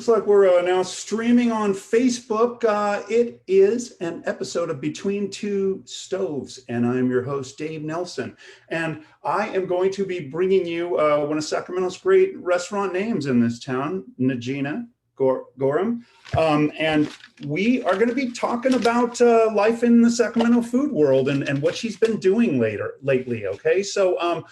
Looks like we're now streaming on Facebook. It is an episode of Between Two Stoves, and I'm your host, Dave Nelson. And I am going to be bringing you one of Sacramento's great restaurant names in this town, N'Gina Guyton. And we are going to be talking about life in the Sacramento food world and what she's been doing lately. Okay, so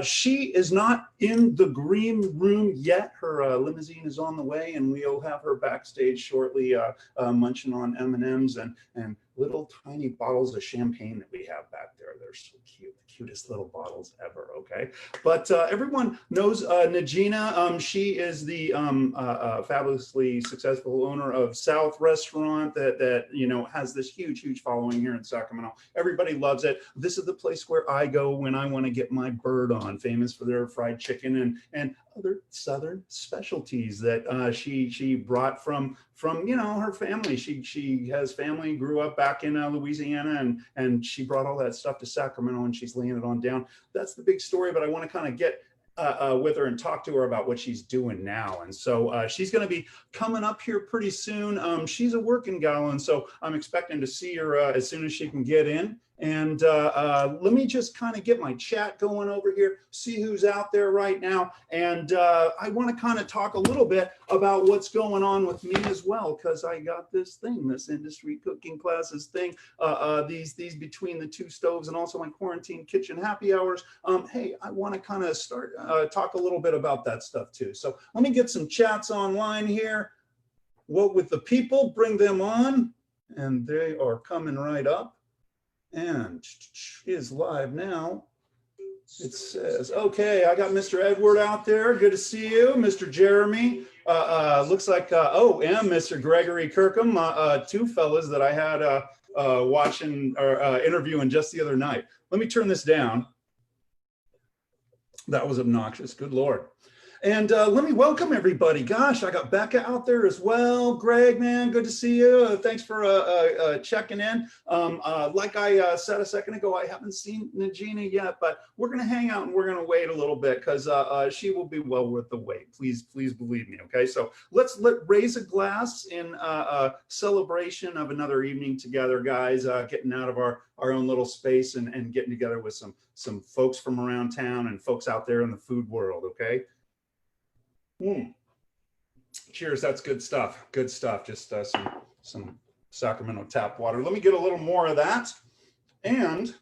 she is not in the green room yet. Her limousine is on the way, and we'll have her backstage shortly, munching on M&Ms and little tiny bottles of champagne that we have back there. They're so cute, the cutest little bottles ever. Okay, but everyone knows N'Gina. She is the fabulously successful owner of South Restaurant that you know has this huge following here in Sacramento. Everybody loves it. This is the place where I go when I want to get my bird on, famous for their fried chicken and other Southern specialties that she brought from you know her family. She has family, grew up back in Louisiana, and she brought all that stuff to Sacramento, and she's laying it on down. That's the big story, but I want to kind of get with her and talk to her about what she's doing now. And so she's going to be coming up here pretty soon. She's a working gal, and so I'm expecting to see her as soon as she can get in. And let me just kind of get my chat going over here, see who's out there right now. And I want to kind of talk a little bit about what's going on with me as well, because I got this thing, this industry cooking classes thing, these Between the Two Stoves, and also my quarantine kitchen happy hours. Hey, I want to kind of start talk a little bit about that stuff too. So let me get some chats online here. What with the people, bring them on, and they are coming right up. And is live now. It says, okay, I got Mr. Edward out there. Good to see you. Mr. Jeremy. Looks like, and Mr. Gregory Kirkham, two fellas that I had watching or interviewing just the other night. Let me turn this down. That was obnoxious. Good Lord. And let me welcome everybody. Gosh, I got Becca out there as well. Greg, man, good to see you. Thanks for checking in. Like I said a second ago, I haven't seen N'Gina yet, but we're going to hang out and we're going to wait a little bit because she will be well worth the wait. Please believe me. Okay, so let's raise a glass in celebration of another evening together, guys. Getting out of our own little space and getting together with some folks from around town and folks out there in the food world. Okay. Cheers, that's good stuff. Good stuff. Just some Sacramento tap water. Let me get a little more of that. And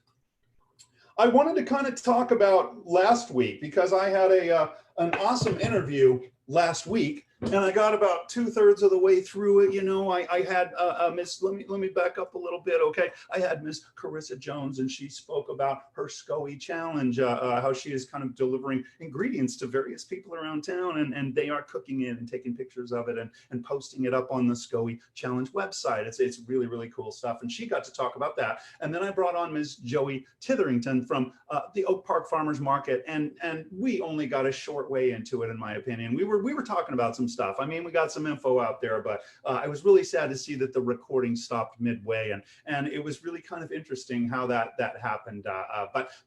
I wanted to kind of talk about last week because I had an awesome interview last week. And I got about 2/3 of the way through it. You know, I had Miss, let me back up a little bit. Okay. I had Miss Carissa Jones, and she spoke about her SCOE challenge, how she is kind of delivering ingredients to various people around town, and they are cooking it and taking pictures of it and posting it up on the SCOE challenge website. It's really cool stuff. And she got to talk about that. And then I brought on Ms. Joey Titherington from the Oak Park Farmers Market. And we only got a short way into it, in my opinion. We were talking about some stuff. I mean, we got some info out there, but I was really sad to see that the recording stopped midway, and it was really kind of interesting how that happened.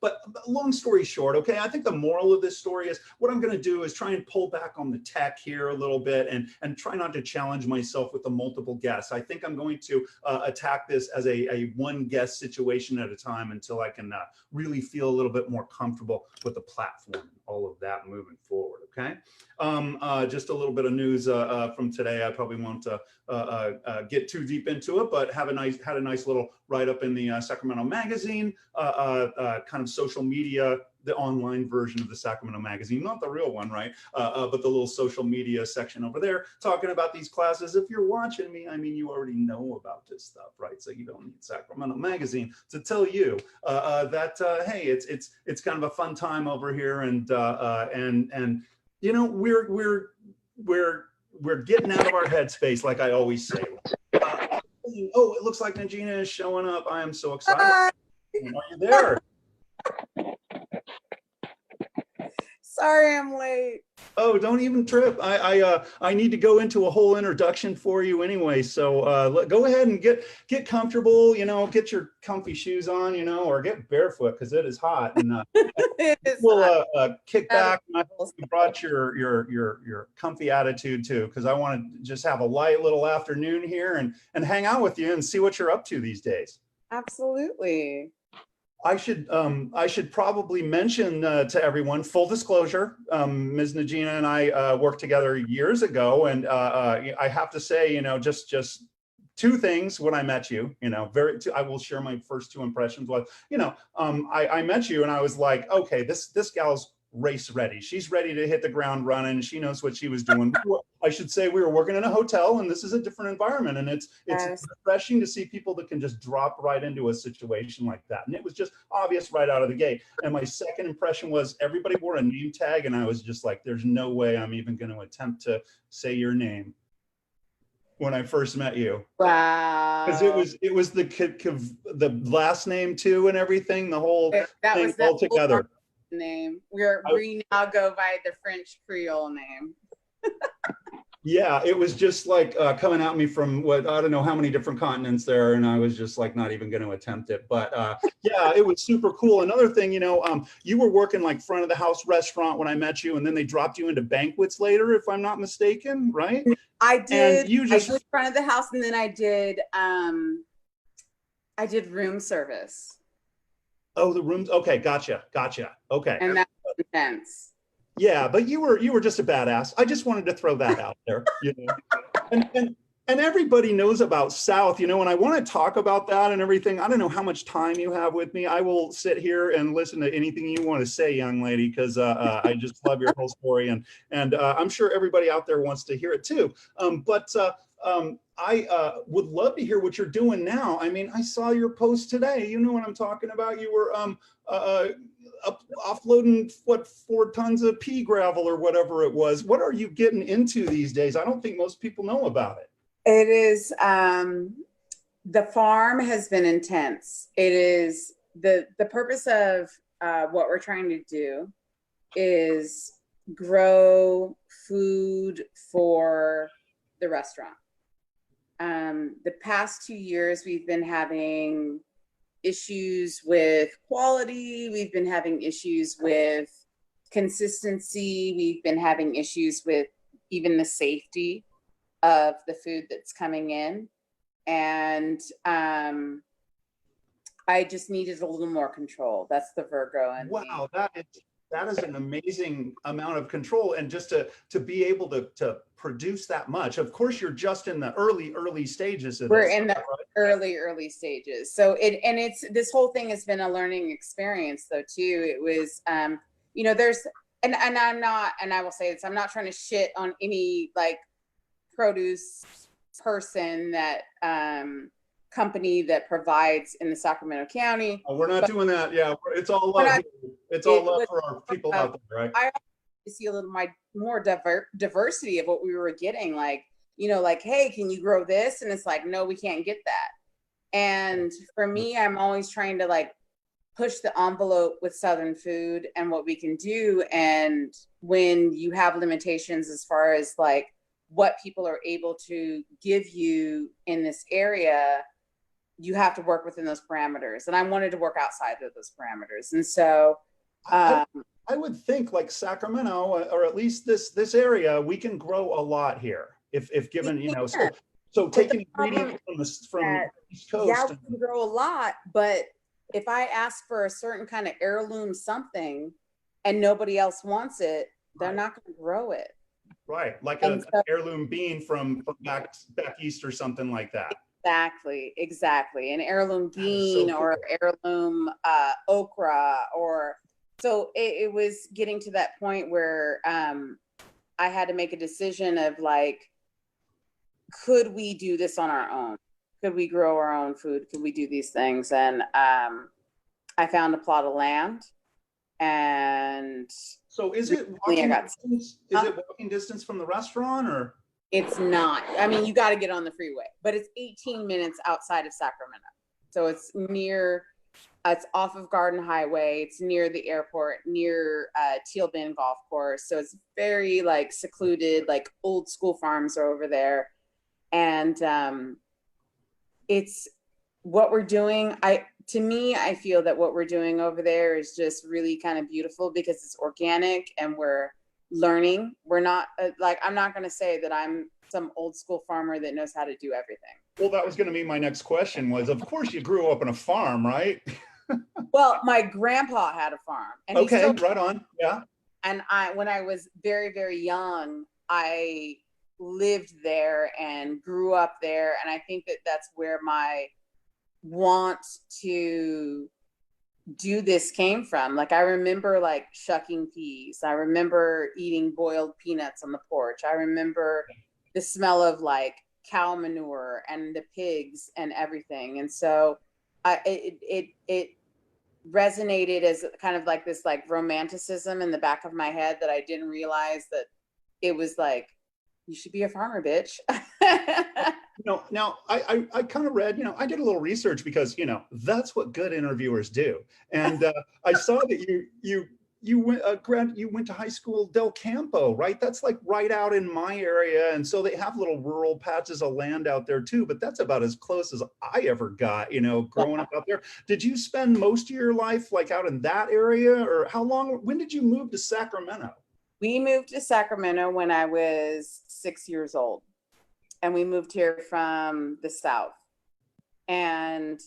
But long story short, okay, I think the moral of this story is what I'm going to do is try and pull back on the tech here a little bit and try not to challenge myself with the multiple guests. I think I'm going to attack this as a one guest situation at a time until I can really feel a little bit more comfortable with the platform, all of that moving forward. Okay. Just a little bit of news from today. I probably won't get too deep into it, but had a nice little write-up in the Sacramento Magazine, kind of social media, the online version of the Sacramento Magazine, not the real one, right? But the little social media section over there, talking about these classes. If you're watching me, I mean, you already know about this stuff, right? So you don't need Sacramento Magazine to tell you that hey, it's kind of a fun time over here, and you know, we're getting out of our headspace, like I always say. Oh, it looks like N'Gina is showing up. I am so excited. Are you there? Sorry I'm late. Oh, don't even trip. I need to go into a whole introduction for you anyway. So go ahead and get comfortable, get your comfy shoes on, or get barefoot because it is hot. And we'll kick back. And I hope you brought your comfy attitude too, because I want to just have a light little afternoon here and hang out with you and see what you're up to these days. Absolutely. I should probably mention to everyone, full disclosure, Ms. N'Gina and I worked together years ago, and I have to say, just two things when I met you, I will share my first two impressions was, I met you and I was like, okay, this gal's race ready. She's ready to hit the ground running. She knows what she was doing. I should say we were working in a hotel, and this is a different environment, and it's refreshing to see people that can just drop right into a situation like that. And it was just obvious right out of the gate. And my second impression was everybody wore a name tag, and I was just like, there's no way I'm even going to attempt to say your name when I first met you. Wow. Because it was the last name too and everything, the whole thing all together. Name. We now go by the French Creole name. Yeah, it was just like coming at me from I don't know how many different continents there, and I was just like not even going to attempt it. But yeah, it was super cool. Another thing, you were working like front of the house restaurant when I met you, and then they dropped you into banquets later, if I'm not mistaken, right? I did. And you just I did front of the house, and then I did room service. Oh, the rooms. Okay, gotcha. Okay. And that was intense. Yeah, but you were just a badass. I just wanted to throw that out there, And everybody knows about South, and I want to talk about that and everything. I don't know how much time you have with me. I will sit here and listen to anything you want to say, young lady, because I just love your whole story, and I'm sure everybody out there wants to hear it too. I would love to hear what you're doing now. I mean, I saw your post today. You know what I'm talking about. You were offloading 4 tons of pea gravel or whatever it was. What are you getting into these days? I don't think most people know about it. It is the farm has been intense. It is the purpose of what we're trying to do is grow food for the restaurant. The past 2 years, we've been having issues with quality. We've been having issues with consistency. We've been having issues with even the safety of the food that's coming in. And I just needed a little more control. That's the Virgo in me. Wow, that is an amazing amount of control, and just to be able to produce that much. Of course, you're just in the early stages of this. We're in the early stages. So it's this whole thing has been a learning experience though too. It was there's and I'm not, and I will say this, I'm not trying to shit on any like produce person that company that provides in the Sacramento County. Oh, we're not doing that. Yeah, it's all love. It's all love for our people out there, right? I see a little more diversity of what we were getting. Like, like, hey, can you grow this? And it's like, no, we can't get that. And for me, I'm always trying to like push the envelope with Southern food and what we can do. And when you have limitations as far as like what people are able to give you in this area, you have to work within those parameters. And I wanted to work outside of those parameters. And so I would think like Sacramento, or at least this area, we can grow a lot here if given, so taking ingredients from the East Coast. Yeah, we can grow a lot, but if I ask for a certain kind of heirloom something and nobody else wants it, they're not going to grow it. Right, like an heirloom bean from back east or something like that. Exactly. An heirloom bean, so cool. Or heirloom okra, or so it was getting to that point where I had to make a decision of like, could we do this on our own? Could we grow our own food? Could we do these things? And I found a plot of land. And so is it walking distance from the restaurant, or? It's not. I mean, you got to get on the freeway, but it's 18 minutes outside of Sacramento. So it's near It's off of Garden Highway. It's near the airport, near Teal Bend Golf Course. So it's very like secluded, like old school farms are over there. And it's what we're doing. To me, I feel that what we're doing over there is just really kind of beautiful because it's organic and we're learning. We're not like, I'm not going to say that I'm some old school farmer that knows how to do everything. Well, that was going to be my next question was, of course you grew up on a farm, right? Well, my grandpa had a farm. And okay, right on. Yeah. And when I was very, very young, I lived there and grew up there. And I think that that's where my want to do this came from. Like, I remember like shucking peas. I remember eating boiled peanuts on the porch. I remember the smell of like cow manure and the pigs and everything. And so it resonated as kind of like this like romanticism in the back of my head that I didn't realize that it was like, you should be a farmer, bitch. Now I kind of read, I did a little research because, that's what good interviewers do. And I saw that you went to high school Del Campo, right? That's like right out in my area. And so they have little rural patches of land out there too, but that's about as close as I ever got, growing up out there. Did you spend most of your life like out in that area, or when did you move to Sacramento? We moved to Sacramento when I was 6 years old, and we moved here from the South. And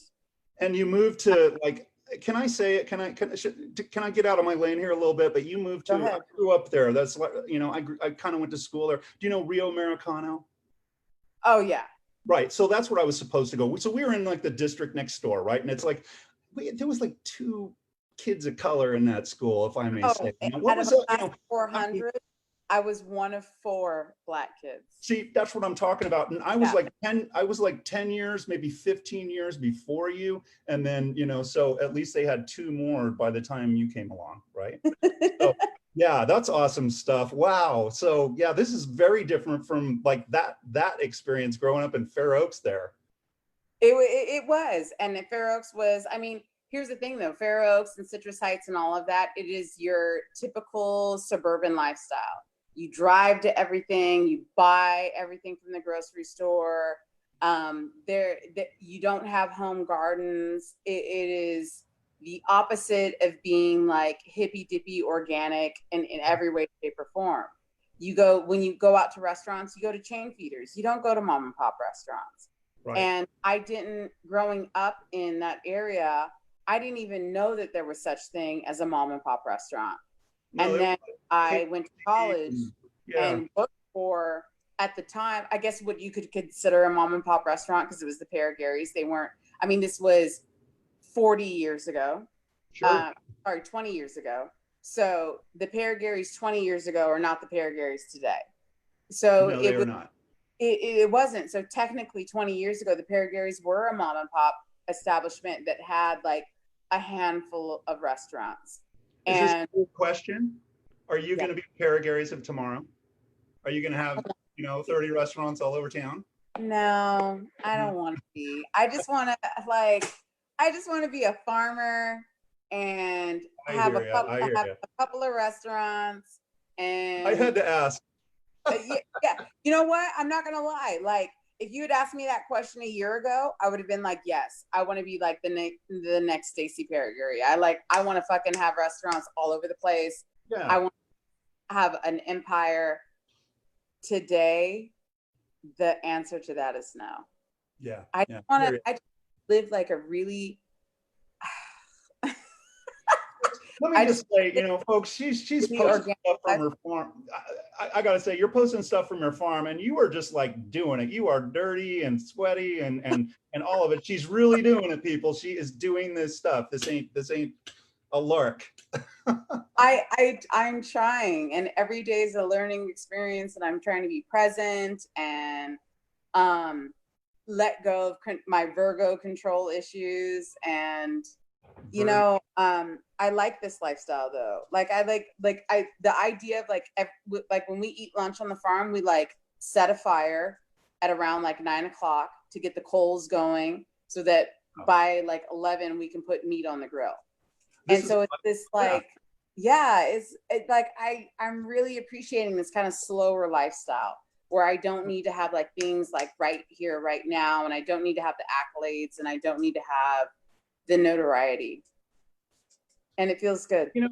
you moved to like, can I say it? Can I get out of my lane here a little bit? But you moved to, I grew up there. That's like, I kind of went to school there. Do you know Rio Americano? Oh yeah. Right. So that's where I was supposed to go. So we were in like the district next door, right? And it's like, there was like 2 kids of color in that school, if I may say. What was it? 400. I was one of 4 Black kids. See, that's what I'm talking about. And I was like 10 years, maybe 15 years before you. And then, so at least they had 2 more by the time you came along, right? So, yeah, that's awesome stuff. Wow. So yeah, this is very different from like that experience growing up in Fair Oaks there. It was. And Fair Oaks was, here's the thing though, Fair Oaks and Citrus Heights and all of that, it is your typical suburban lifestyle. You drive to everything, you buy everything from the grocery store. You don't have home gardens. It is the opposite of being like hippy dippy organic in every way, shape, or form. When you go out to restaurants, you go to chain feeders. You don't go to mom and pop restaurants. Right. And growing up in that area, I didn't even know that there was such thing as a mom and pop restaurant. And then I went to college and worked for, at the time, I guess what you could consider a mom and pop restaurant, because it was the Pear Garys. They weren't, this was 40 years ago. Sure. 20 years ago. So the Pear Garys 20 years ago are not the Pear Garys today. So no, they were not. It wasn't. So technically 20 years ago, the Pear Garys were a mom and pop establishment that had like a handful of restaurants. Is this a cool question? Are you going to be Pear Garys of tomorrow? Are you going to have, 30 restaurants all over town? No, I don't want to be. I just want to be a farmer and have a couple of restaurants. And I had to ask. yeah. You know what? I'm not going to lie. Like, if you had asked me that question a year ago, I would have been like, yes, I want to be like the next Stacey Pear Gary. I want to fucking have restaurants all over the place. Yeah. I want to have an empire. Today, the answer to that is no. Yeah. I just live like a really. Let me just say, folks, she's posting stuff from her farm. I got to say, you're posting stuff from her farm, and you are just like doing it. You are dirty and sweaty and all of it. She's really doing it, people. She is doing this stuff. This ain't a lark. I'm trying, and every day is a learning experience, and I'm trying to be present and let go of my Virgo control issues. And I like this lifestyle though. Like the idea of like when we eat lunch on the farm, we like set a fire at around like 9 o'clock to get the coals going so that by like 11, we can put meat on the grill. This and so it's this like, it's like, I'm really appreciating this kind of slower lifestyle where I don't need to have like things like right here, right now. And I don't need to have the accolades, and I don't need to have the notoriety. And it feels good. You know,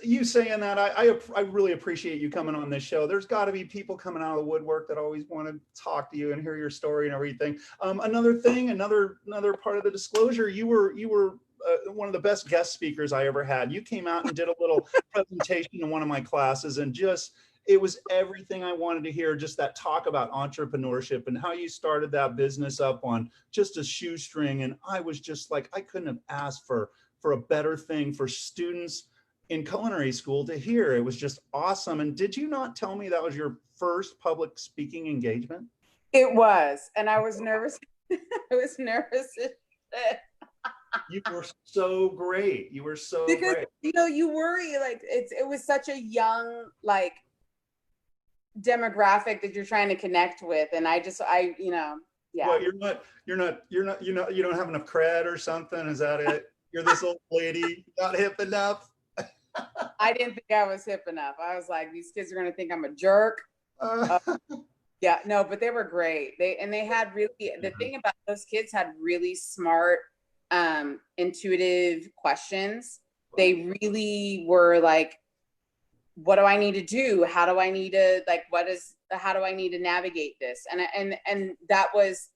you saying that, I really appreciate you coming on this show. There's got to be people coming out of the woodwork that always want to talk to you and hear your story and everything. Another thing, another part of the disclosure, you were one of the best guest speakers I ever had. You came out and did a little presentation in one of my classes, and just, it was everything I wanted to hear. Just that talk about entrepreneurship and how you started that business up on just a shoestring. And I was just like, I couldn't have asked for a better thing for students in culinary school to hear. It was just awesome. And did you not tell me that was your first public speaking engagement? It was, and I was nervous. I was nervous. You were so great. You were so because, great. you know, you worry, like it was such a young, like, demographic that you're trying to connect with. And you know, yeah. Well, you don't have enough cred or something. Is that it? You're this old lady, not hip enough. I didn't think I was hip enough. I was like, these kids are going to think I'm a jerk. Yeah, no, but they were great. They had really, the thing about those kids had really smart, intuitive questions. They really were like, what do I need to do? How do I need to, like, how do I need to navigate this? And that was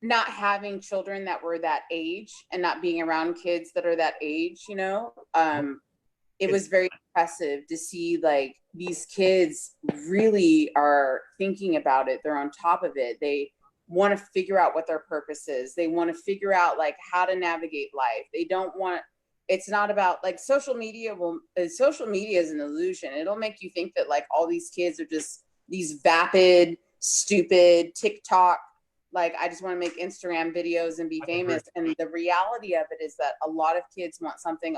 not having children that were that age and not being around kids that are that age, you know, it was very impressive to see like these kids really are thinking about it. They're on top of it. They want to figure out what their purpose is. They want to figure out like how to navigate life. They don't want, it's not about like social media is an illusion. It'll make you think that like all these kids are just these vapid, stupid TikTok, like, I just want to make Instagram videos and be famous. And the reality of it is that a lot of kids want something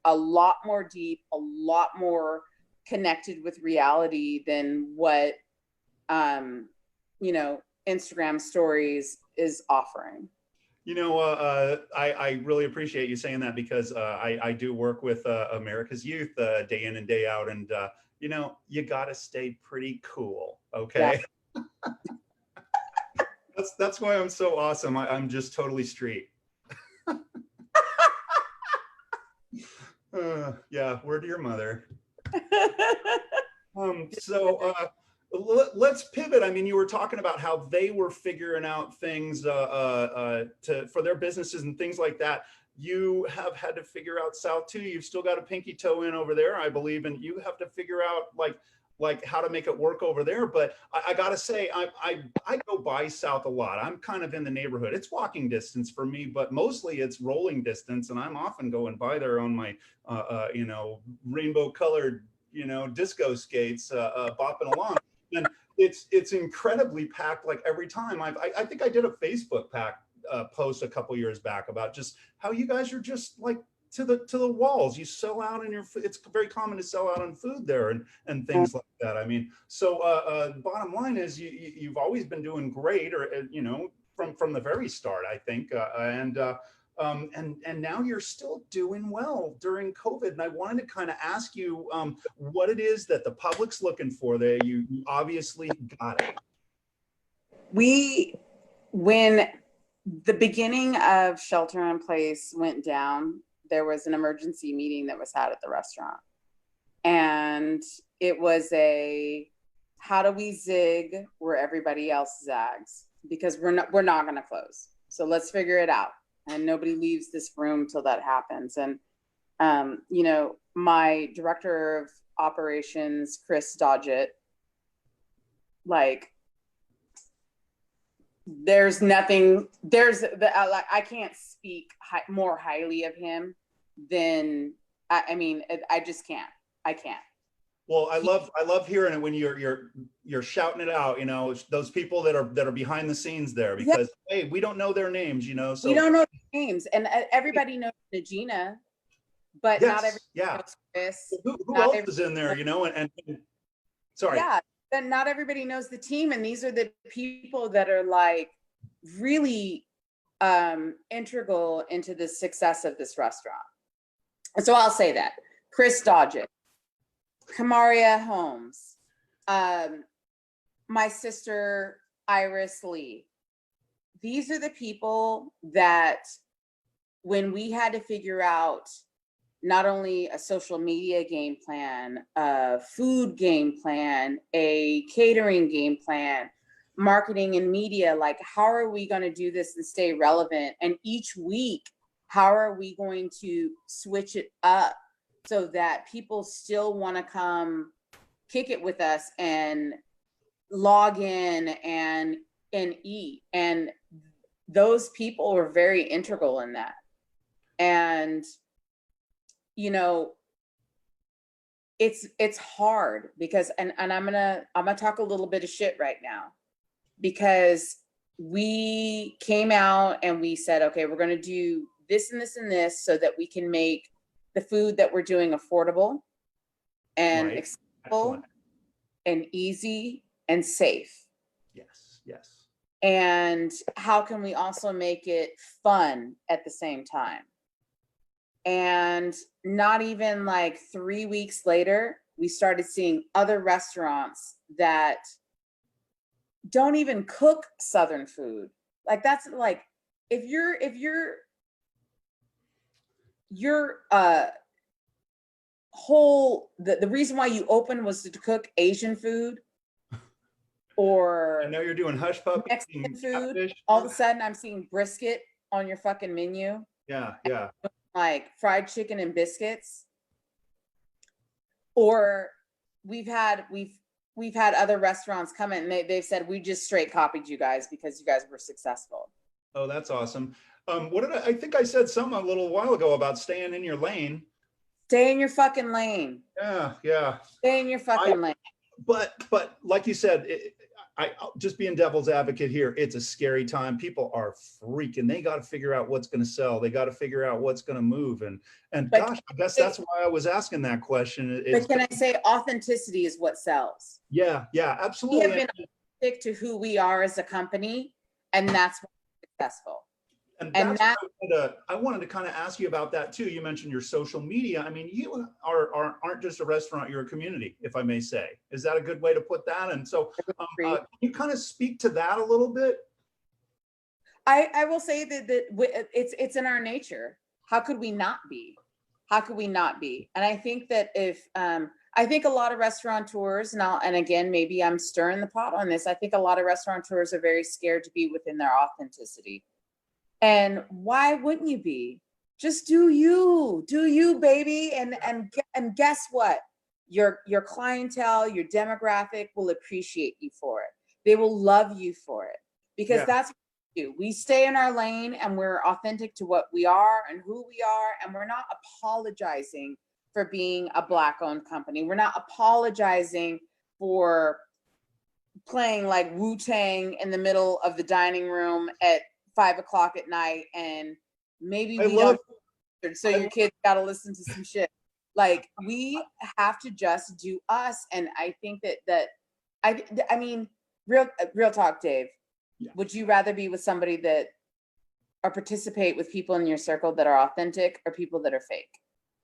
a lot more deep, a lot more connected with reality than what, you know, Instagram stories is offering. You know, I really appreciate you saying that, because I do work with America's youth day in and day out. And, you know, you got to stay pretty cool. Okay. Yeah. That's why I'm so awesome. I'm just totally street. Yeah, word to your mother. Let's pivot. I mean, you were talking about how they were figuring out things for their businesses and things like that. You have had to figure out South too. You've still got a pinky toe in over there, I believe, and you have to figure out like how to make it work over there. But I gotta say, I go by South a lot. I'm kind of in the neighborhood. It's walking distance for me, but mostly it's rolling distance. And I'm often going by there on my, you know, rainbow colored, you know, disco skates, bopping along. And it's incredibly packed. Like every time I think I did a Facebook post a couple years back about just how you guys are just like to the walls. You sell out in it's very common to sell out on food there and things like that. I mean, so bottom line is you've always been doing great, or you know, from the very start, I think, and now you're still doing well during COVID. And I wanted to kind of ask you what it is that the public's looking for there. You obviously got it. When the beginning of shelter in place went down, there was an emergency meeting that was had at the restaurant. And it was how do we zig where everybody else zags? Because we're not going to close. So let's figure it out. And nobody leaves this room till that happens. And, you know, my director of operations, Chris Dodgett, like, I can't speak more highly of him than, I mean, I just can't. I can't. Well, I love hearing it when you're shouting it out, you know, those people that are behind the scenes there, because hey, we don't know their names, you know. So we don't know their names, and everybody knows N'Gina, but not everybody knows Chris. Who else is in there, you know? And sorry. Yeah, then not everybody knows the team, and these are the people that are like really integral into the success of this restaurant. And so I'll say that. Chris Dodgett, Kamaria Holmes, my sister Iris Lee. These are the people that when we had to figure out not only a social media game plan, a food game plan, a catering game plan, marketing and media, like how are we going to do this and stay relevant? And each week, how are we going to switch it up so that people still want to come kick it with us and log in and eat? And those people were very integral in that. And you know, it's hard because and I'm gonna talk a little bit of shit right now, because we came out and we said, okay, we're gonna do this and this and this so that we can make the food that we're doing affordable and accessible and easy and safe. Yes, yes. And how can we also make it fun at the same time? And not even like 3 weeks later, we started seeing other restaurants that don't even cook Southern food. Like that's like, if your whole, the reason why you opened was to cook Asian food or I know you're doing hush puppy Mexican food, catfish. all of a sudden I'm seeing brisket on your fucking menu. Yeah, yeah. Like fried chicken and biscuits. Or we've had other restaurants come in and they've said, we just straight copied you guys because you guys were successful. Oh, that's awesome. What did I think I said something a little while ago about staying in your lane. Stay in your fucking lane. Yeah, yeah. Stay in your fucking lane. But like you said, I'll just being devil's advocate here, it's a scary time. People are freaking. They got to figure out what's going to sell. They got to figure out what's going to move. And gosh, I guess that's why I was asking that question. But can I say authenticity is what sells? Yeah, yeah, absolutely. We have been authentic to who we are as a company, and that's why we're successful. And I wanted to kind of ask you about that too. You mentioned your social media. I mean, you aren't just a restaurant, you're a community, if I may say. Is that a good way to put that? And so can you kind of speak to that a little bit? I will say that it's in our nature. How could we not be? How could we not be? And I think that if I think a lot of restaurateurs now, and again, maybe I'm stirring the pot on this, I think a lot of restaurateurs are very scared to be within their authenticity. And why wouldn't you be? Just do you, baby. And guess what? Your clientele, your demographic will appreciate you for it. They will love you for it, because that's what we do. We stay in our lane and we're authentic to what we are and who we are. And we're not apologizing for being a Black-owned company. We're not apologizing for playing like Wu-Tang in the middle of the dining room at 5 o'clock at night, and maybe so your kids got to listen to some shit. Like, we have to just do us. And I think that I mean, real talk, Dave. Yeah. Would you rather be with somebody that or participate with people in your circle that are authentic or people that are fake?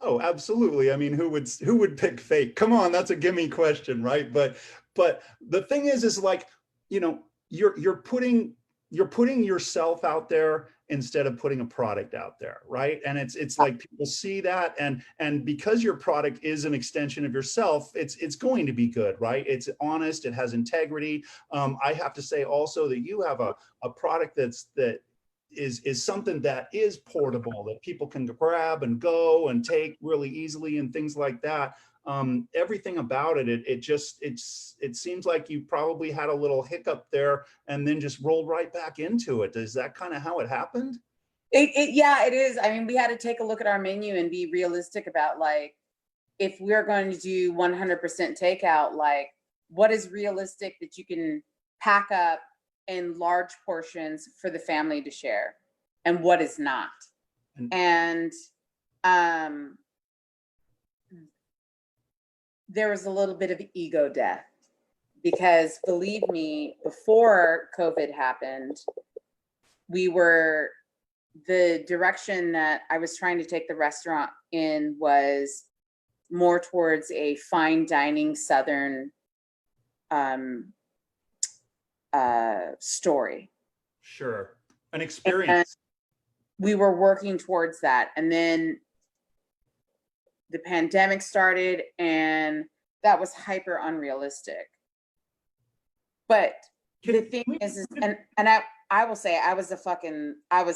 Oh, absolutely. I mean, who would pick fake? Come on, that's a gimme question, right? But the thing is like, you know, you're putting yourself out there instead of putting a product out there, right? And it's like people see that, and because your product is an extension of yourself, it's going to be good, right? It's honest, it has integrity. I have to say also that you have a product that is something that is portable, that people can grab and go and take really easily and things like that. Everything about it seems like you probably had a little hiccup there and then just rolled right back into it. Is that kind of how it happened? Yeah, it is. I mean, we had to take a look at our menu and be realistic about, like, if we're going to do 100% takeout, like, what is realistic that you can pack up in large portions for the family to share, and what is not. And there was a little bit of ego death, because believe me, before COVID happened, we were the direction that I was trying to take the restaurant in was more towards a fine dining Southern story. Sure. An And experience. we were working towards that. And then the pandemic started, and that was hyper unrealistic. But the thing is and I will say I was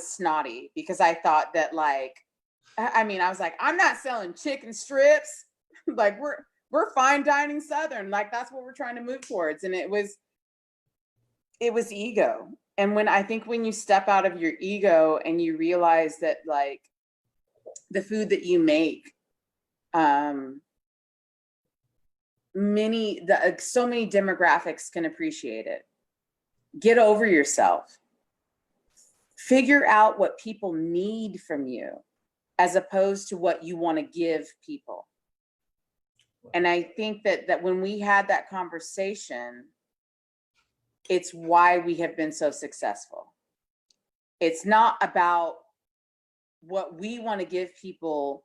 snotty because I thought that, like, I mean, I was like, I'm not selling chicken strips. Like, we're fine dining Southern. Like, that's what we're trying to move towards. And it was ego. And when you step out of your ego and you realize that, like, the food that you make, so many demographics can appreciate it. Get over yourself. Figure out what people need from you as opposed to what you want to give people. And I think that when we had that conversation, it's why we have been so successful. It's not about what we want to give people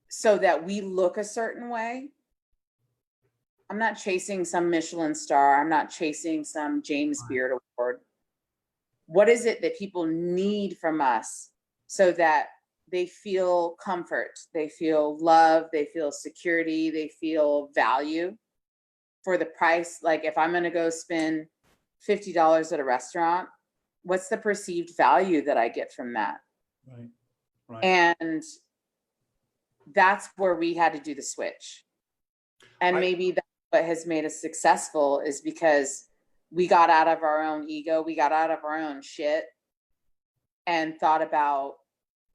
so that we look a certain way. I'm not chasing some Michelin star. I'm not chasing some James Beard Award. What is it that people need from us so that they feel comfort, they feel love, they feel security, they feel value for the price? Like, if I'm going to go spend $50 at a restaurant, what's the perceived value that I get from that? Right. And that's where we had to do the switch. And maybe that's what has made us successful, is because we got out of our own ego, we got out of our own shit, and thought about,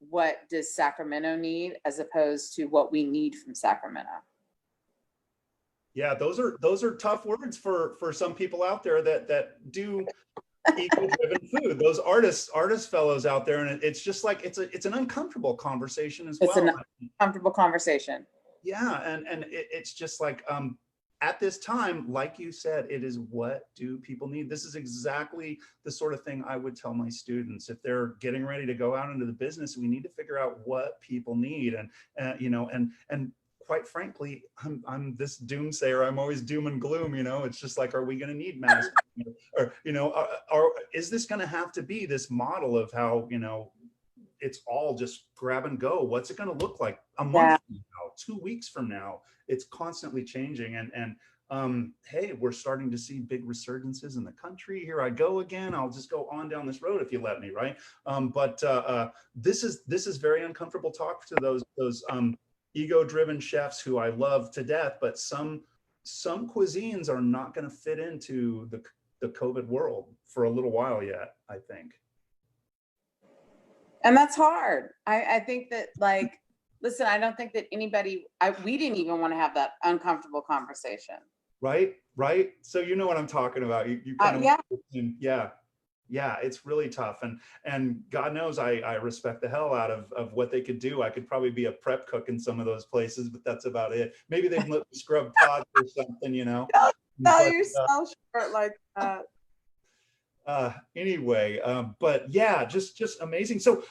what does Sacramento need as opposed to what we need from Sacramento. Yeah, those are tough words for some people out there that do ego-driven food. Those artist fellows out there, and it's just like it's an uncomfortable conversation as well. It's an uncomfortable conversation. Yeah, and it's just like, at this time, like you said, it is, what do people need? This is exactly the sort of thing I would tell my students if they're getting ready to go out into the business. We need to figure out what people need, and quite frankly, I'm this doomsayer. I'm always doom and gloom. It's just like, are we going to need masks? Or is this going to have to be this model of how it's all just grab and go? What's it going to look like a month from now, 2 weeks from now? It's constantly changing. And hey, we're starting to see big resurgences in the country. Here I go again. I'll just go on down this road if you let me, right? But this is very uncomfortable talk to those ego-driven chefs who I love to death, but some cuisines are not going to fit into the COVID world for a little while yet, I think. And that's hard. I think that, like, listen, I don't think that we didn't even want to have that uncomfortable conversation. Right. So you know what I'm talking about. You kind of, yeah, it's really tough. And God knows I respect the hell out of what they could do. I could probably be a prep cook in some of those places, but that's about it. Maybe they'd let me scrub pots or something, Tell yourself short like that. Anyway, but yeah, just amazing. So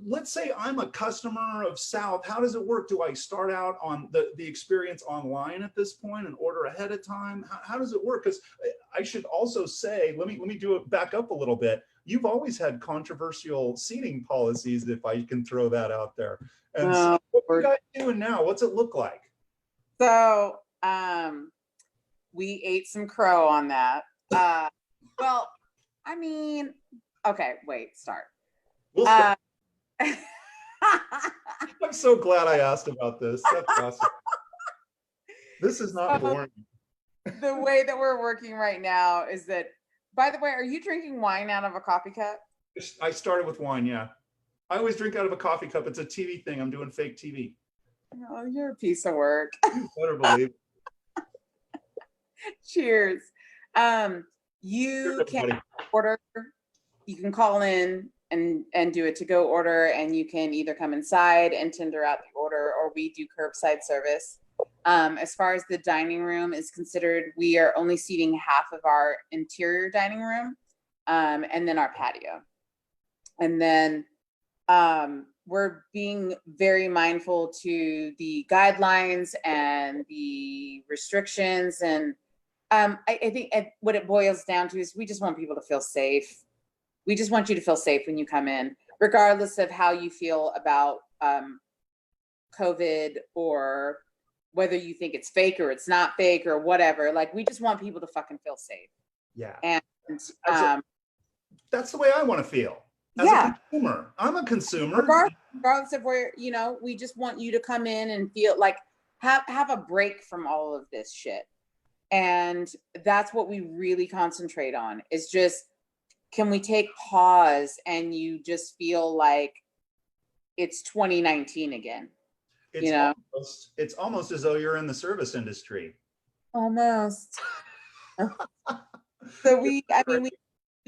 let's say I'm a customer of South. How does it work? Do I start out on the experience online at this point and order ahead of time? How does it work? Because I should also say, let me do it back up a little bit. You've always had controversial seating policies, if I can throw that out there. And so what are you guys doing now? What's it look like? So we ate some crow on that. Well, I mean, okay, wait, start. We'll start. I'm so glad I asked about this. That's awesome. This is not boring. The way that we're working right now is that, by the way, are you drinking wine out of a coffee cup? I started with wine, yeah. I always drink out of a coffee cup. It's a TV thing. I'm doing fake TV. Oh, you're a piece of work. You better believe it. Cheers. You can order, you can call in and do a to-go order, and you can either come inside and tender out the order, or we do curbside service. As far as the dining room is considered, we are only seating half of our interior dining room, and then our patio. And then we're being very mindful to the guidelines and the restrictions. And I think what it boils down to is we just want people to feel safe. We just want you to feel safe when you come in, regardless of how you feel about COVID, or whether you think it's fake or it's not fake or whatever. Like, we just want people to fucking feel safe. Yeah. And that's the way I want to feel as a consumer. I'm a consumer. Regardless of where, you know, we just want you to come in and feel like have a break from all of this shit. And that's what we really concentrate on, is just, can we take pause and you just feel like it's 2019 again? It's almost as though you're in the service industry. Almost. So we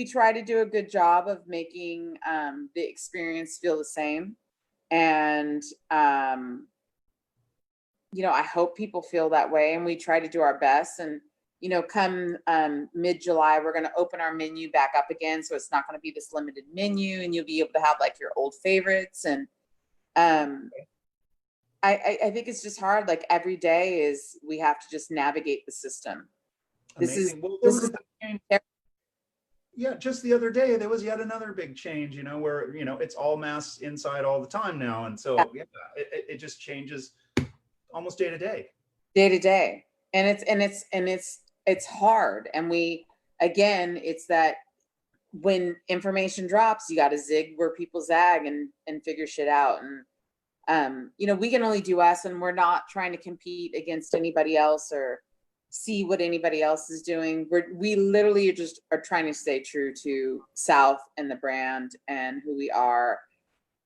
try to do a good job of making the experience feel the same. And you know, I hope people feel that way, and we try to do our best. And you know, come mid-July, we're going to open our menu back up again, so it's not going to be this limited menu, and you'll be able to have like your old favorites. And I think it's just hard. Like, every day is, we have to just navigate the system. Amazing. Yeah, just the other day there was yet another big change, you know, where, you know, it's all masks inside all the time now, and so it just changes almost day to day. And it's hard. And it's that when information drops, you got to zig where people zag and figure shit out. And you know, we can only do us, and we're not trying to compete against anybody else or see what anybody else is doing. We literally just are trying to stay true to South and the brand and who we are,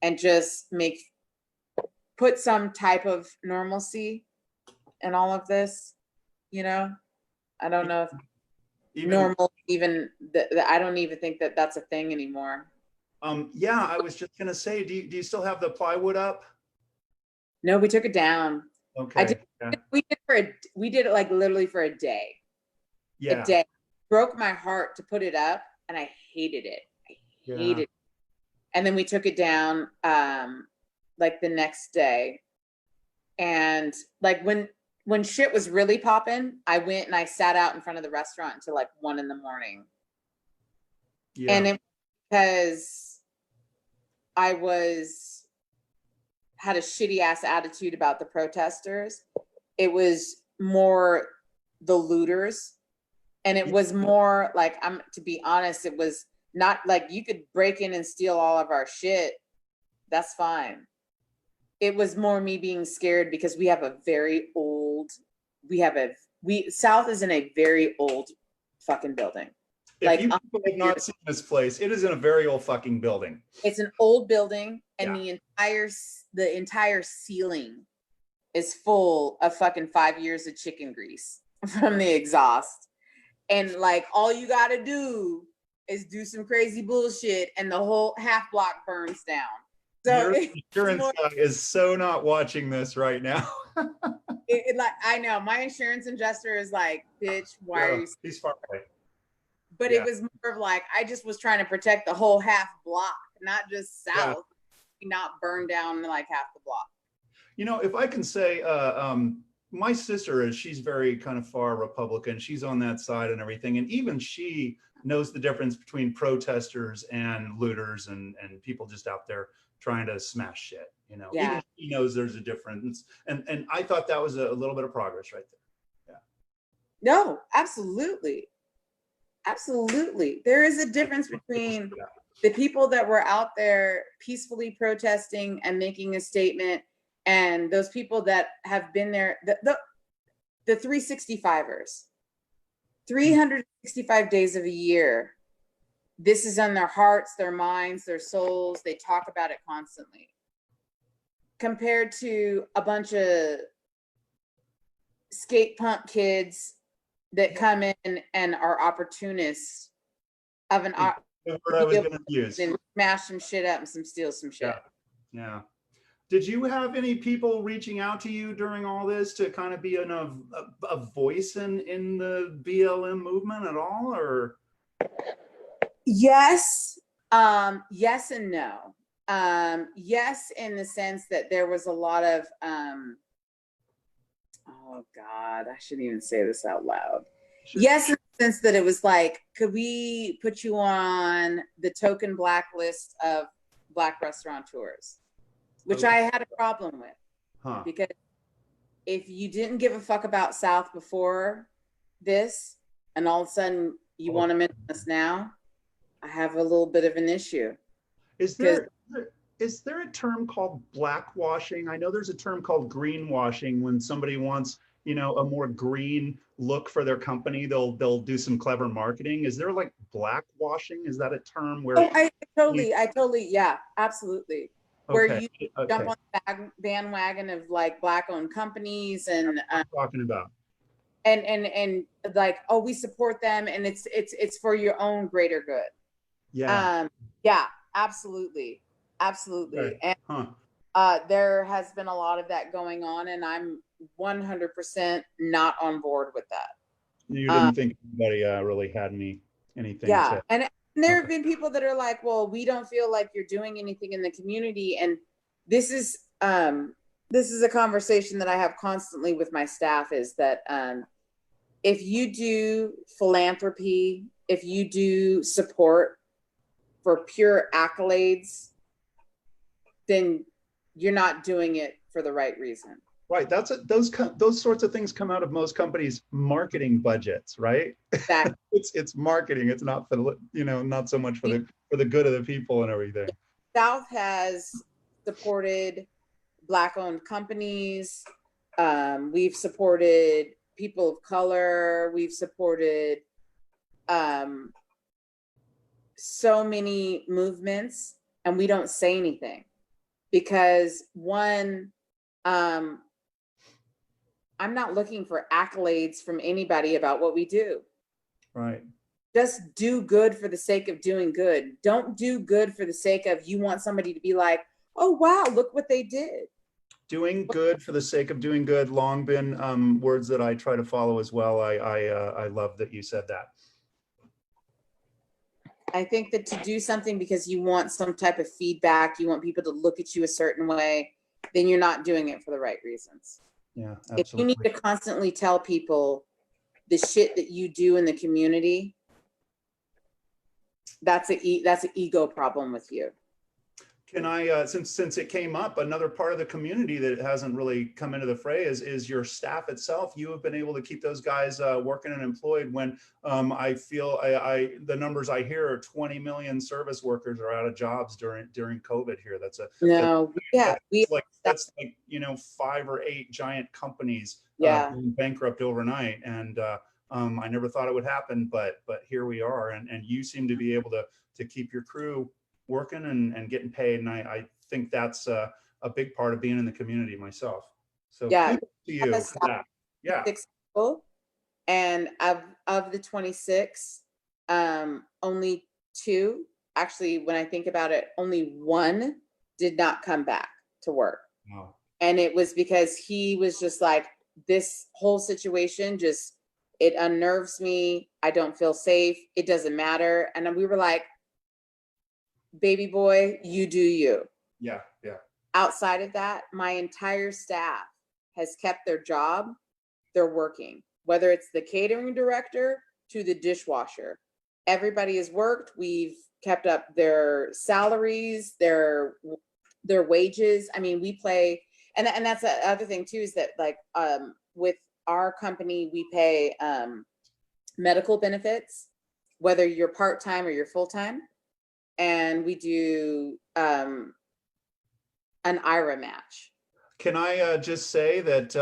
and just put some type of normalcy in all of this. You know, I don't know if normal I don't even think that that's a thing anymore. Yeah, I was just gonna say, do you still have the plywood up? No, we took it down. Okay. We did it like literally for a day. Yeah. A day. Broke my heart to put it up, and I hated it. I hated it. And then we took it down like the next day. And like when shit was really popping, I went and I sat out in front of the restaurant until like 1 a.m. Yeah. And it because I had a shitty ass attitude about the protesters. It was more the looters. And it was more like, to be honest, it was not like you could break in and steal all of our shit. That's fine. It was more me being scared because we have South is in a very old fucking building. If you people have not seen this place, it is in a very old fucking building. It's an old building, and the entire ceiling is full of fucking 5 years of chicken grease from the exhaust. And like, all you gotta do is do some crazy bullshit, and the whole half block burns down. So your insurance guy is so not watching this right now. Like, I know my insurance adjuster is like, bitch, why are you? He's far away. But it was more of like, I just was trying to protect the whole half block, not just South, not burn down like half the block. You know, if I can say, my sister she's very kind of far Republican. She's on that side and everything. And even she knows the difference between protesters and looters and people just out there trying to smash shit, you know. Even she knows there's a difference. And I thought that was a little bit of progress right there. Yeah. No, absolutely. Absolutely. There is a difference between the people that were out there peacefully protesting and making a statement, and those people that have been there, the 365ers, 365 days of a year. This is on their hearts, their minds, their souls. They talk about it constantly. Compared to a bunch of skate punk kids that come in and are opportunists of an what I was going to use. And smash some shit up and steal some shit. Yeah. Did you have any people reaching out to you during all this to kind of be a voice in the BLM movement at all, or? Yes. Yes and no. Yes, in the sense that there was a lot of, oh God, I shouldn't even say this out loud. Sure. Yes, in the sense that it was like, could we put you on the token blacklist of Black restaurateurs? Which Okay. I had a problem with. Huh. Because if you didn't give a fuck about South before this, and all of a sudden you want to mention us now, I have a little bit of an issue. Is there a term called blackwashing? I know there's a term called greenwashing when somebody wants, you know, a more green look for their company. They'll do some clever marketing. Is there like blackwashing? Is that a term where? Oh, I totally, yeah, absolutely. Where Okay. you Okay. jump on the bandwagon of like Black-owned companies and That's what I'm talking about. and like, oh, we support them, and it's for your own greater good. Yeah. Yeah, absolutely, absolutely. Okay. And Huh. there has been a lot of that going on, and I'm 100% not on board with that. You didn't think anybody really had anything Yeah, to. and there have Okay. been people that are like, well, we don't feel like you're doing anything in the community, and this is a conversation that I have constantly with my staff, is that if you do philanthropy, if you do support for pure accolades, then you're not doing it for the right reason. Right. Those sorts of things come out of most companies' marketing budgets, right? Exactly. It's marketing. It's not for, you know, not so much for the good of the people and everything. South has supported Black-owned companies. We've supported people of color. We've supported so many movements, and we don't say anything because one, I'm not looking for accolades from anybody about what we do. Right. Just do good for the sake of doing good. Don't do good for the sake of you want somebody to be like, oh, wow, look what they did. Doing good for the sake of doing good, long been words that I try to follow as well. I love that you said that. I think that to do something because you want some type of feedback, you want people to look at you a certain way, then you're not doing it for the right reasons. Yeah, absolutely. If you need to constantly tell people the shit that you do in the community, that's an ego problem with you. Can I, since it came up, another part of the community that hasn't really come into the fray is your staff itself. You have been able to keep those guys working and employed when I feel the numbers I hear are 20 million service workers are out of jobs during COVID here. That's like, you know, 5 or 8 giant companies going bankrupt overnight. And I never thought it would happen, but here we are. And you seem to be able to keep your crew working and getting paid, and I think that's a big part of being in the community myself. So kudos to you for that. Yeah. 6 people, and of the 26, only 2, actually, when I think about it, only 1 did not come back to work. Wow. And it was because he was just like, this whole situation it unnerves me. I don't feel safe. It doesn't matter. And we were like, baby boy, you do you. Yeah. Outside of that, my entire staff has kept their job. They're working, whether it's the catering director to the dishwasher. Everybody has worked. We've kept up their salaries, their wages. I mean, we play, and that's the other thing too, is that like with our company, we pay medical benefits, whether you're part-time or you're full-time. And we do an IRA match. Can I just say that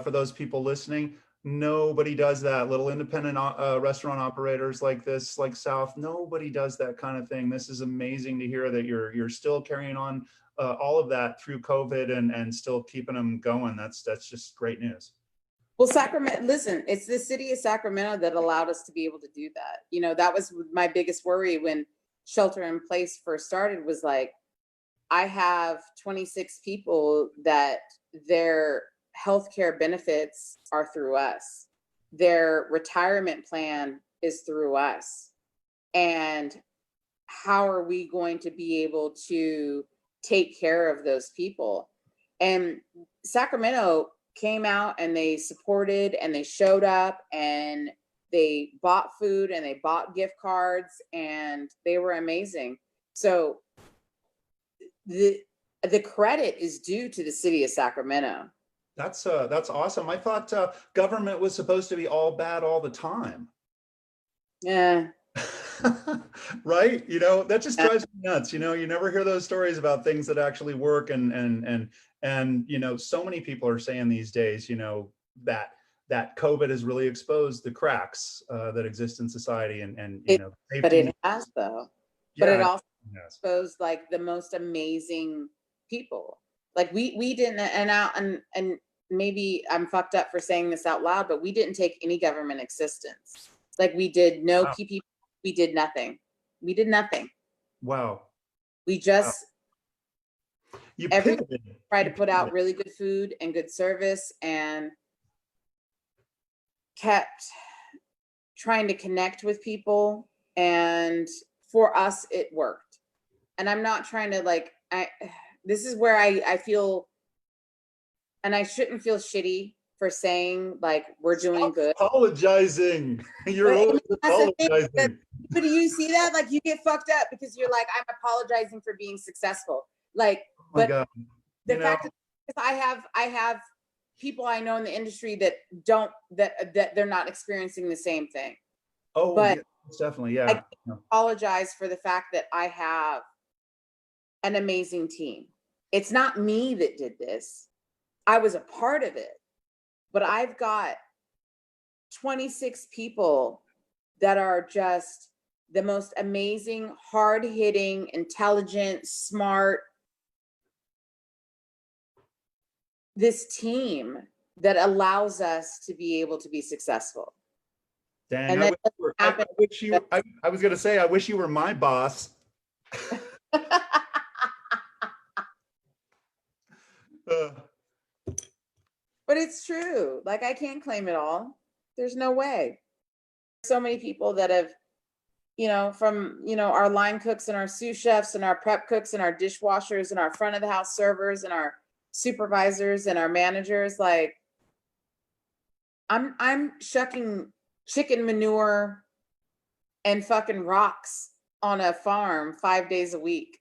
for those people listening, nobody does that. Little independent restaurant operators like this, like South, nobody does that kind of thing. This is amazing to hear that you're still carrying on all of that through COVID and still keeping them going. That's just great news. Well, Sacramento, listen, it's the city of Sacramento that allowed us to be able to do that. You know, that was my biggest worry when shelter in place first started, was like, I have 26 people that their healthcare benefits are through us. Their retirement plan is through us. And how are we going to be able to take care of those people? And Sacramento came out and they supported and they showed up and they bought food and they bought gift cards and they were amazing. So the credit is due to the city of Sacramento. That's awesome. I thought government was supposed to be all bad all the time. Yeah. Right? You know, that just drives me nuts. You know, you never hear those stories about things that actually work. And you know, so many people are saying these days, you know, that COVID has really exposed the cracks that exist in society, and you know, but it has though. Yeah, but it also exposed like the most amazing people. Like we didn't, and maybe I'm fucked up for saying this out loud, but we didn't take any government assistance. Like we did no PPP, we did nothing. We did nothing. Wow. We just Every try to put out really good food and good service, and kept trying to connect with people. And for us, it worked. And I'm not trying to like, this is where I feel, and I shouldn't feel shitty for saying like we're doing good. Apologizing. You're always apologizing. But do you see that? Like you get fucked up because you're like, I'm apologizing for being successful. Like, but the fact is I have people I know in the industry that don't, that they're not experiencing the same thing. Oh, but yeah, definitely. Yeah. I apologize for the fact that I have an amazing team. It's not me that did this. I was a part of it, but I've got 26 people that are just the most amazing, hard-hitting, intelligent, smart, this team that allows us to be able to be successful. Dang, and I wish you, I was going to say, I wish you were my boss. But it's true. Like I can't claim it all. There's no way. So many people that have, you know, from, you know, our line cooks and our sous chefs and our prep cooks and our dishwashers and our front of the house servers and our supervisors and our managers, like I'm shucking chicken manure and fucking rocks on a farm 5 days a week.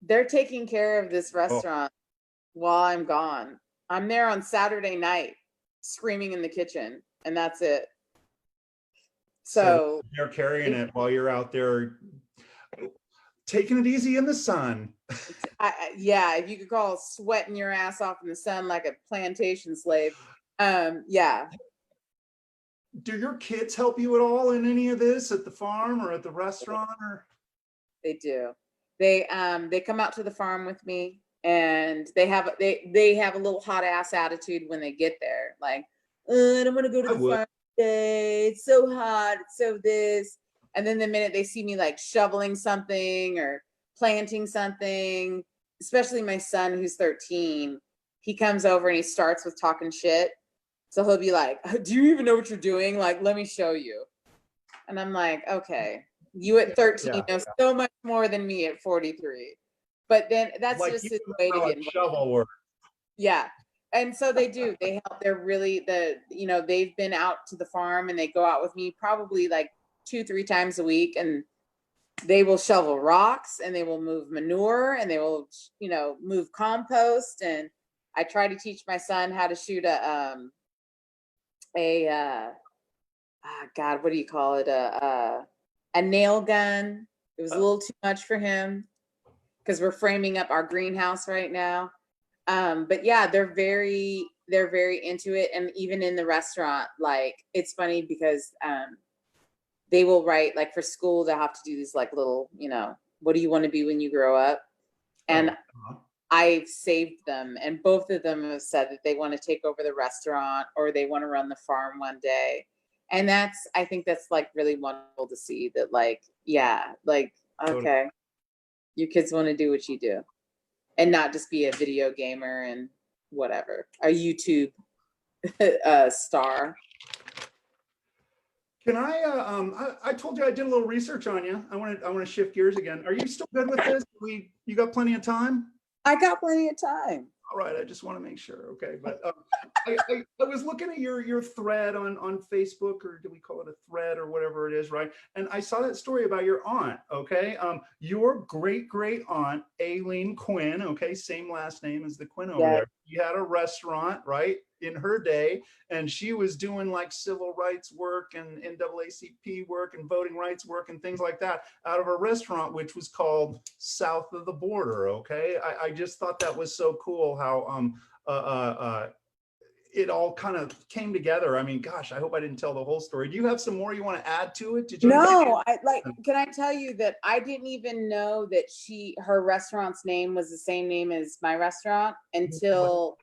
They're taking care of this restaurant while I'm gone. I'm there on Saturday night screaming in the kitchen, and that's it. So they're carrying it while you're out there taking it easy in the sun. Yeah, if you could call sweating your ass off in the sun like a plantation slave. Yeah. Do your kids help you at all in any of this at the farm or at the restaurant? Or they do. They come out to the farm with me, and they have a little hot ass attitude when they get there. Like, I don't want to go to the farm today. It's so hot. It's so this. And then the minute they see me like shoveling something or planting something, especially my son who's 13, he comes over and he starts with talking shit. So he'll be like, do you even know what you're doing? Like, let me show you. And I'm like, okay, you at 13 know so much more than me at 43. But then that's like just his way to get shovel work. Yeah. And so they do. They help. They're really you know, they've been out to the farm and they go out with me probably like 2-3 times a week, and they will shovel rocks and they will move manure and they will, you know, move compost. And I try to teach my son how to shoot God, what do you call it? A nail gun. It was a little too much for him because we're framing up our greenhouse right now. But yeah, they're very into it. And even in the restaurant, like it's funny because they will write, like for school, they'll have to do these like little, you know, what do you want to be when you grow up? And I've saved them, and both of them have said that they want to take over the restaurant or they want to run the farm one day. And I think that's like really wonderful to see that, like, yeah, like, okay, your kids want to do what you do and not just be a video gamer and whatever, a YouTube star. Can I told you I did a little research on you. I want to shift gears again. Are you still good with this? You got plenty of time? I got plenty of time. All right, I just want to make sure. Okay, but I was looking at your thread on Facebook, or do we call it a thread or whatever it is, right? And I saw that story about your aunt. Okay, your great aunt Aileen Quinn. Okay, same last name as the Quinn over there. You had a restaurant, right, in her day, and she was doing like civil rights work and NAACP work and voting rights work and things like that out of a restaurant which was called South of the Border. Okay, I just thought that was so cool how it all kind of came together. I mean, gosh, I hope I didn't tell the whole story. Do you have some more you want to add to it? Did you? No, can I tell you that I didn't even know that her restaurant's name was the same name as my restaurant until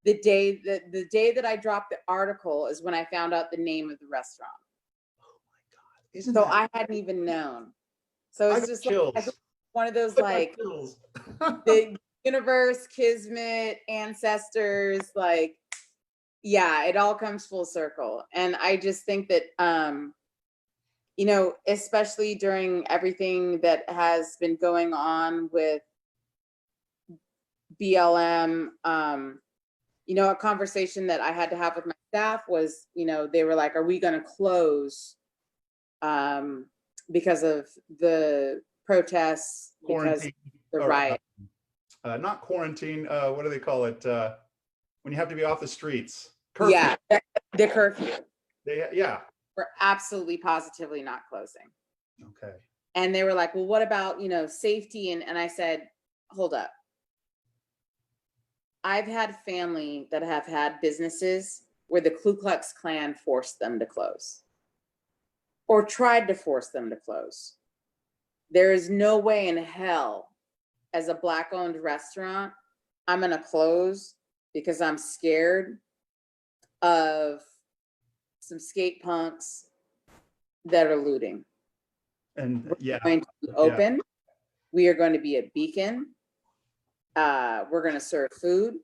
the day that I dropped the article is when I found out the name of the restaurant. Oh my God. So I hadn't even known. So it's just like one of those like the universe, kismet, ancestors, like, yeah, it all comes full circle. And I just think that, you know, especially during everything that has been going on with BLM, you know, a conversation that I had to have with my staff was, you know, they were like, are we going to close because of the protests, because of the riot? Not quarantine. What do they call it? When you have to be off the streets. Curfew. Yeah, the curfew. Yeah. We're absolutely positively not closing. Okay. And they were like, well, what about, you know, safety? And I said, hold up. I've had family that have had businesses where the Ku Klux Klan forced them to close or tried to force them to close. There is no way in hell, as a Black-owned restaurant, I'm going to close because I'm scared of some skate punks that are looting. And we're going to be open. Yeah. We are going to be a beacon. We're going to serve food.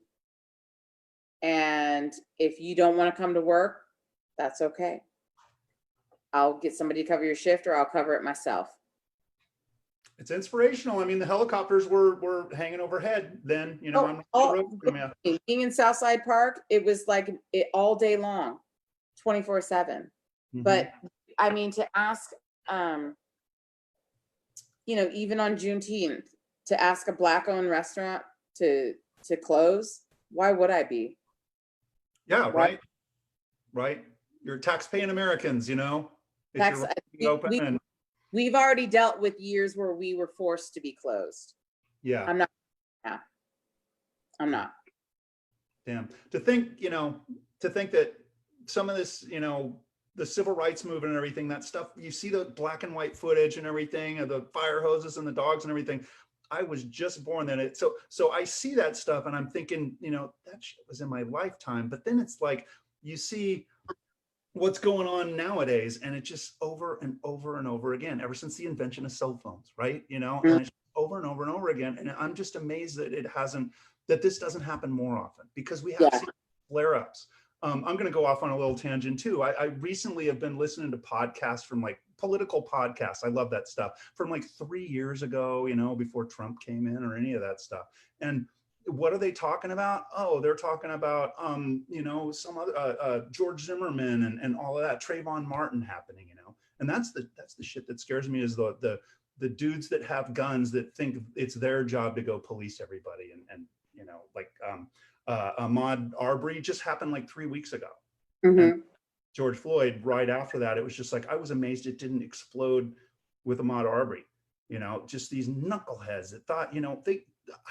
And if you don't want to come to work, that's okay. I'll get somebody to cover your shift, or I'll cover it myself. It's inspirational. I mean, the helicopters were hanging overhead then, you know. Being in Southside Park, it was like it all day long, 24/7. Mm-hmm. But I mean, to ask, you know, even on Juneteenth, to ask a Black-owned restaurant to close, why would I be? Yeah, right. Right. You're tax-paying Americans, you know. We've already dealt with years where we were forced to be closed. Yeah. I'm not. Damn. To think that some of this, you know, the civil rights movement and everything, that stuff, you see the black and white footage and everything, and the fire hoses and the dogs and everything. I was just born then. So I see that stuff and I'm thinking, you know, that shit was in my lifetime. But then it's like, you see what's going on nowadays, and it's just over and over and over again, ever since the invention of cell phones, right? You know, and it's over and over and over again. And I'm just amazed that this doesn't happen more often, because we have seen flare-ups. I'm going to go off on a little tangent too. I recently have been listening to podcasts from like political podcasts. I love that stuff, from like 3 years ago, you know, before Trump came in or any of that stuff. And what are they talking about? Oh, they're talking about, you know, some other George Zimmerman and all of that, Trayvon Martin happening, you know. And that's the shit that scares me, is the dudes that have guns that think it's their job to go police everybody. And you know, like Ahmaud Arbery just happened like 3 weeks ago. Mm-hmm. And George Floyd, right after that, it was just like, I was amazed it didn't explode with Ahmaud Arbery. You know, just these knuckleheads that thought, you know, I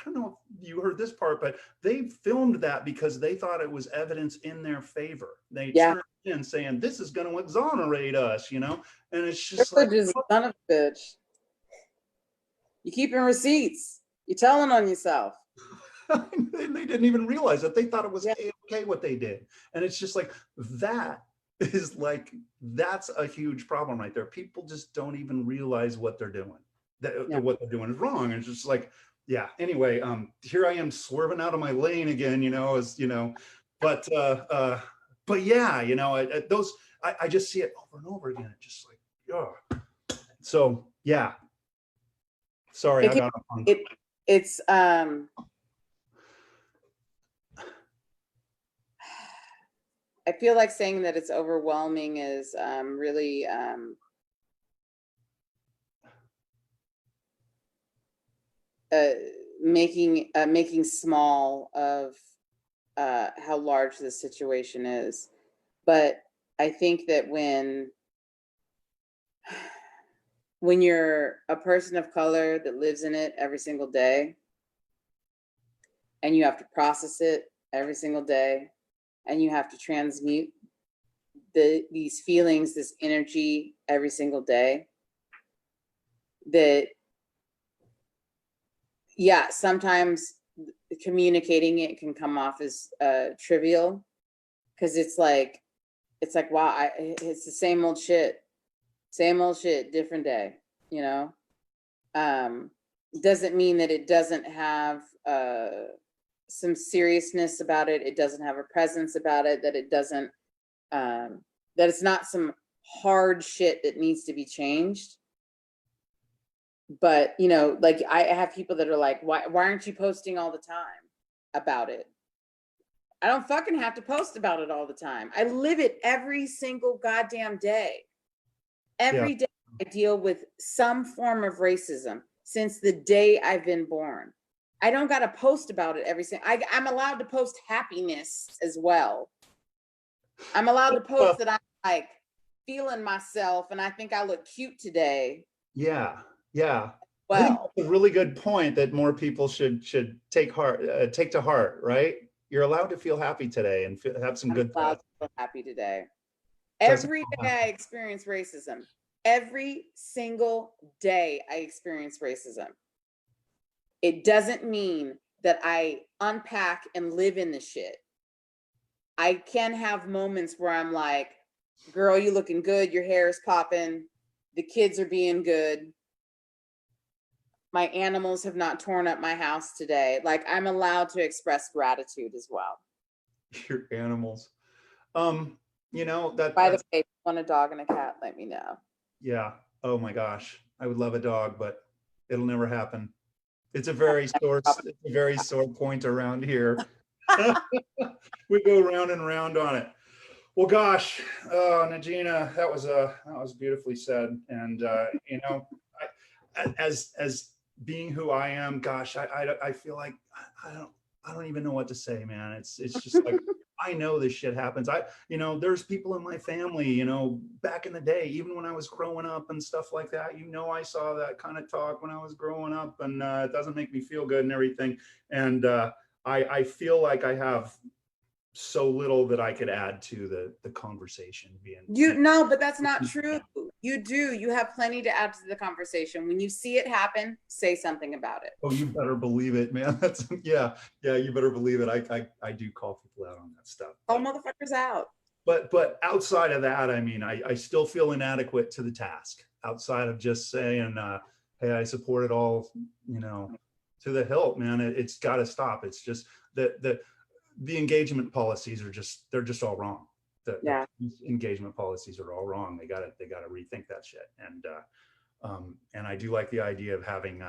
don't know if you heard this part, but they filmed that because they thought it was evidence in their favor. They turned in saying, this is going to exonerate us, you know? And it's just like, son of a bitch. You keeping receipts. You're telling on yourself. They didn't even realize that. They thought it was okay what they did. And it's just like, that's a huge problem right there. People just don't even realize what they're doing. What they're doing is wrong. And it's just like, yeah. Anyway, here I am swerving out of my lane again, you know, but yeah, you know, I just see it over and over again. It's just like, oh. So yeah. Sorry, I got on. It's I feel like saying that it's overwhelming is really making small of how large the situation is. But I think that when you're a person of color that lives in it every single day, and you have to process it every single day, and you have to transmute these feelings, this energy every single day, that, yeah, sometimes communicating it can come off as trivial, because it's like, wow, it's the same old shit, different day, you know. Doesn't mean that it doesn't have some seriousness about it. It doesn't have a presence about it, that it doesn't that it's not some hard shit that needs to be changed. But, you know, like, I have people that are like, why aren't you posting all the time about it? I don't fucking have to post about it all the time. I live it every single goddamn day. Every day I deal with some form of racism since the day I've been born. I don't got to post about it every single. I'm allowed to post happiness as well. I'm allowed to post that I'm like feeling myself and I think I look cute today. Yeah. Well, I think that's a really good point that more people should take to heart, right? You're allowed to feel happy today and have some good thoughts. I'm happy today. Every day I experience racism. Every single day I experience racism. It doesn't mean that I unpack and live in the shit. I can have moments where I'm like, girl, you looking good. Your hair is popping. The kids are being good. My animals have not torn up my house today. Like, I'm allowed to express gratitude as well. Your animals. You know, by the way, if you want a dog and a cat, let me know. Yeah. Oh my gosh. I would love a dog, but it'll never happen. It's a very sore point around here. We go round and round on it. Well, gosh, N'Gina, that was beautifully said. And you know, as being who I am, gosh, I feel like I don't even know what to say, man. It's just like, I know this shit happens. You know, there's people in my family, you know, back in the day, even when I was growing up and stuff like that, you know, I saw that kind of talk when I was growing up, and it doesn't make me feel good and everything. And I feel like I have so little that I could add to the conversation being. No, but that's not true. You do. You have plenty to add to the conversation. When you see it happen, say something about it. Oh, you better believe it, man. That's yeah. You better believe it. I do call people out on that stuff. Call motherfuckers out. But outside of that, I mean, I still feel inadequate to the task. Outside of just saying, hey, I support it all, you know, to the hilt, man. It's got to stop. It's just the engagement policies they're just all wrong. The engagement policies are all wrong. They gotta rethink that shit. And I do like the idea of having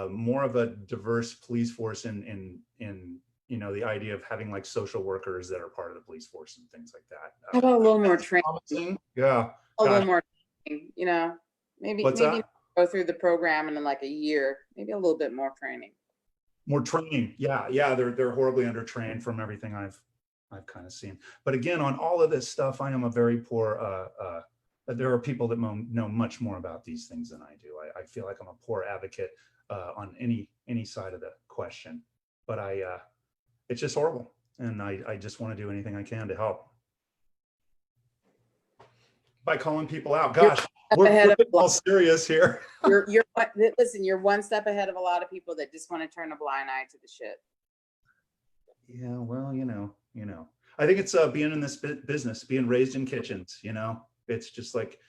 more of a diverse police force in you know, the idea of having like social workers that are part of the police force and things like that. How about a little more training? Yeah. A little more training, you know, maybe go through the program and in like a year, maybe a little bit more training. More training. Yeah. They're horribly undertrained from everything I've kind of seen. But again, on all of this stuff, I am a very poor, there are people that know much more about these things than I do. I feel like I'm a poor advocate on any side of the question, but it's just horrible. And I just want to do anything I can to help. By calling people out. Gosh, we're all serious here. Listen, you're one step ahead of a lot of people that just want to turn a blind eye to the shit. Yeah, well, you know, I think it's being in this business, being raised in kitchens, you know, it's just like,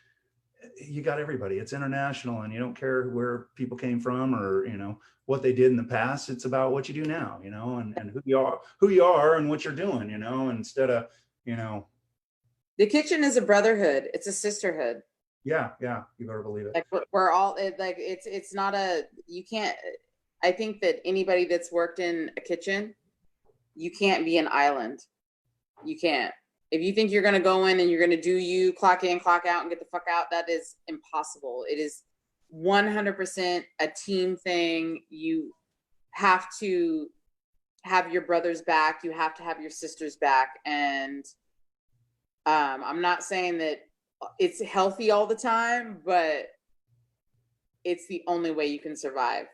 you got everybody. It's international, and you don't care where people came from or, you know, what they did in the past. It's about what you do now, you know, and who you are and what you're doing, you know, instead of, you know, The kitchen is a brotherhood. It's a sisterhood. Yeah, yeah, you better believe it. Like we're all like it's not a you can't. I think that anybody that's worked in a kitchen, you can't be an island. You can't. If you think you're going to go in and you're going to do you, clock in, clock out, and get the fuck out, that is impossible. It is 100% a team thing. You have to have your brother's back. You have to have your sister's back. And I'm not saying that it's healthy all the time, but it's the only way you can survive.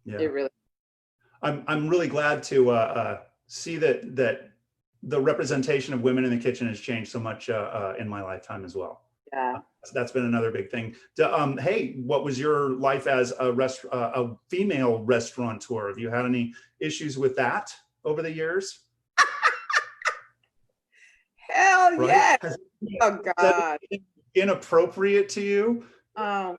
Yeah. It really. I'm really glad to see that the representation of women in the kitchen has changed so much in my lifetime as well. Yeah. That's been another big thing. Hey, what was your life as a female restaurateur? Have you had any issues with that over the years? Hell Right? yeah. Oh God. Inappropriate to you? I'm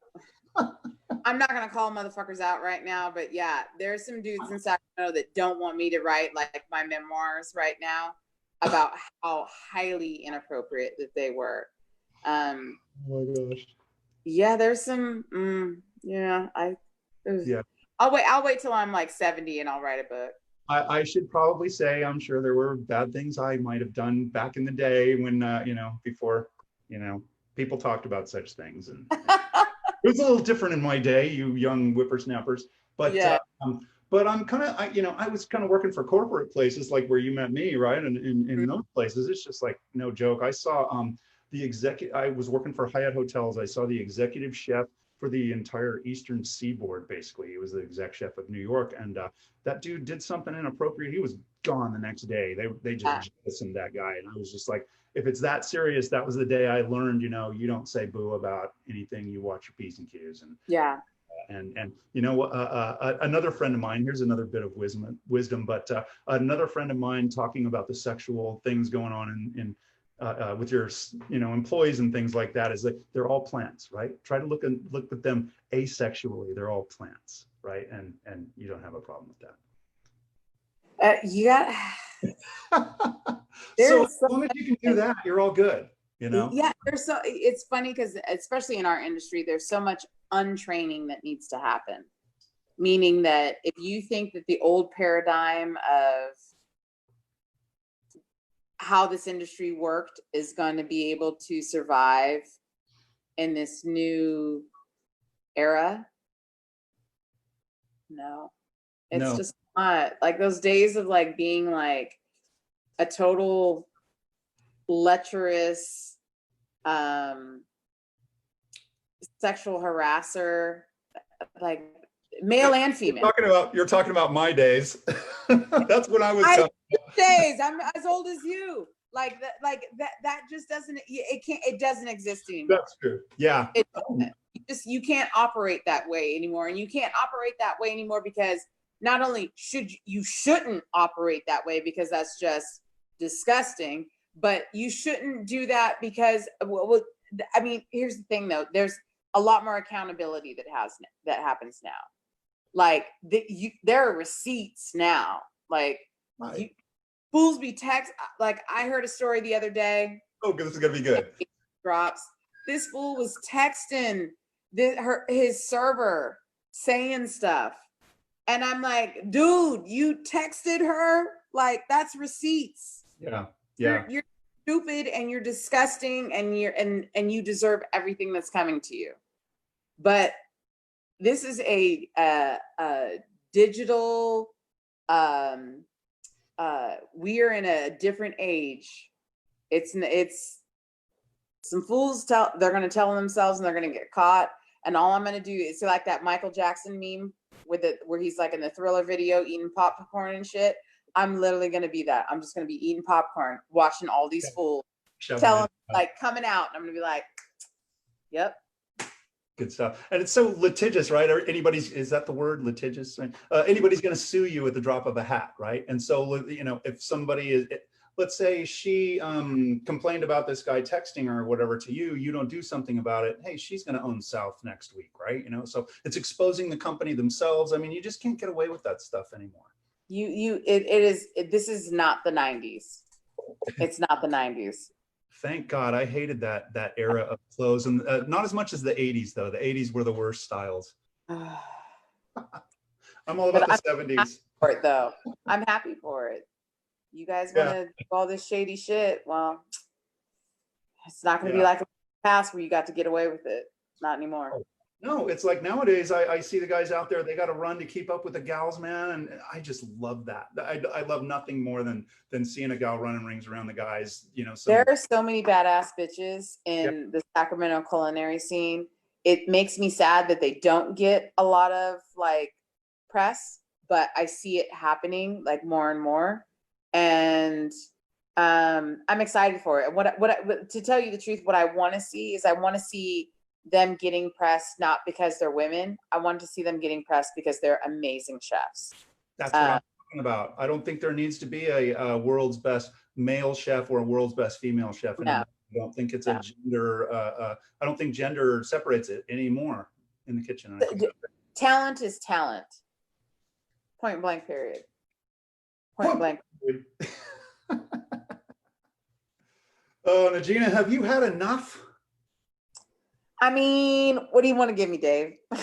not gonna call motherfuckers out right now, but yeah, there's some dudes in Sacramento that don't want me to write like my memoirs right now about how highly inappropriate that they were. Oh my gosh. Yeah, there's some. Yeah, I'll wait till I'm like 70 and I'll write a book. I should probably say I'm sure there were bad things I might have done back in the day when before people talked about such things, and it was a little different in my day, you young whippersnappers. But yeah. But I'm kind of I was kind of working for corporate places like where you met me, right? And in those places, it's just like no joke. I saw I was working for Hyatt Hotels. I saw the executive chef for the entire Eastern Seaboard. Basically, he was the exec chef of New York, and that dude did something inappropriate. He was gone the next day. They just jettisoned that guy, and I was just like, if it's that serious, that was the day I learned, you don't say boo about anything. You watch your P's and Q's. And yeah. And another friend of mine, here's another bit of wisdom, but another friend of mine talking about the sexual things going on in with your employees and things like that, is that they're all plants, right? Try to look at them asexually. They're all plants, right? And you don't have a problem with that. You got. So as long as you can do that, you're all good. Yeah, it's funny because especially in our industry, there's so much untraining that needs to happen. Meaning that if you think that the old paradigm of how this industry worked is going to be able to survive in this new era, no, it's just not. Like those days of like being like a total lecherous sexual harasser, like male and female. You're talking about my days. That's when I was days. I'm as old as you. Like that just doesn't, it doesn't exist anymore. That's true. Yeah. It doesn't. You can't operate that way anymore. And you can't operate that way anymore because not only shouldn't operate that way because that's just disgusting, but you shouldn't do that because, I mean, here's the thing though, there's a lot more accountability that happens now. Like there are receipts now. Like fools be text. Like I heard a story the other day. Oh, this is gonna be good. Drops. This fool was texting his server saying stuff, and I'm like, dude, you texted her? Like that's receipts. Yeah. You're stupid and you're disgusting and you deserve everything that's coming to you. But this is a digital. We are in a different age. It's some fools they're going to tell themselves and they're going to get caught. And all I'm going to do is like that Michael Jackson meme where he's like in the Thriller video eating popcorn and shit. I'm literally going to be that. I'm just going to be eating popcorn, watching all these fools tell them like coming out. And I'm going to be like, yep. Good stuff. And it's so litigious, right? Or is that the word, litigious? Right? Anybody's going to sue you at the drop of a hat, right? And so, if somebody is, let's say she complained about this guy texting her or whatever to you, you don't do something about it. Hey, she's going to own South next week, right? So it's exposing the company themselves. I mean, you just can't get away with that stuff anymore. This is not the 90s. It's not the 90s. Thank God. I hated that era of clothes, and not as much as the 80s though. The 80s were the worst styles. I'm all about But the I'm 70s. for it though. I'm happy for it. You guys want Yeah. to do all this shady shit? Well, it's not going to be Yeah. like the past where you got to get away with it. Not anymore. No, it's like nowadays I see the guys out there, they got to run to keep up with the gals, man. And I just love that. I love nothing more than seeing a gal running rings around the guys, you know. There are so many badass bitches Yeah. in the Sacramento culinary scene. It makes me sad that they don't get a lot of like press, but I see it happening like more and more. And I'm excited for it. To tell you the truth, what I want to see is I want to see them getting press, not because they're women. I want to see them getting press because they're amazing chefs. That's what I'm talking about. I don't think there needs to be a world's best male chef or a world's best female chef anymore. I don't think it's a gender. I don't think gender separates it anymore in the kitchen. Talent is talent. Point blank. Period. Point blank. Oh, N'Gina, have you had enough? I mean, what do you want to give me, Dave? I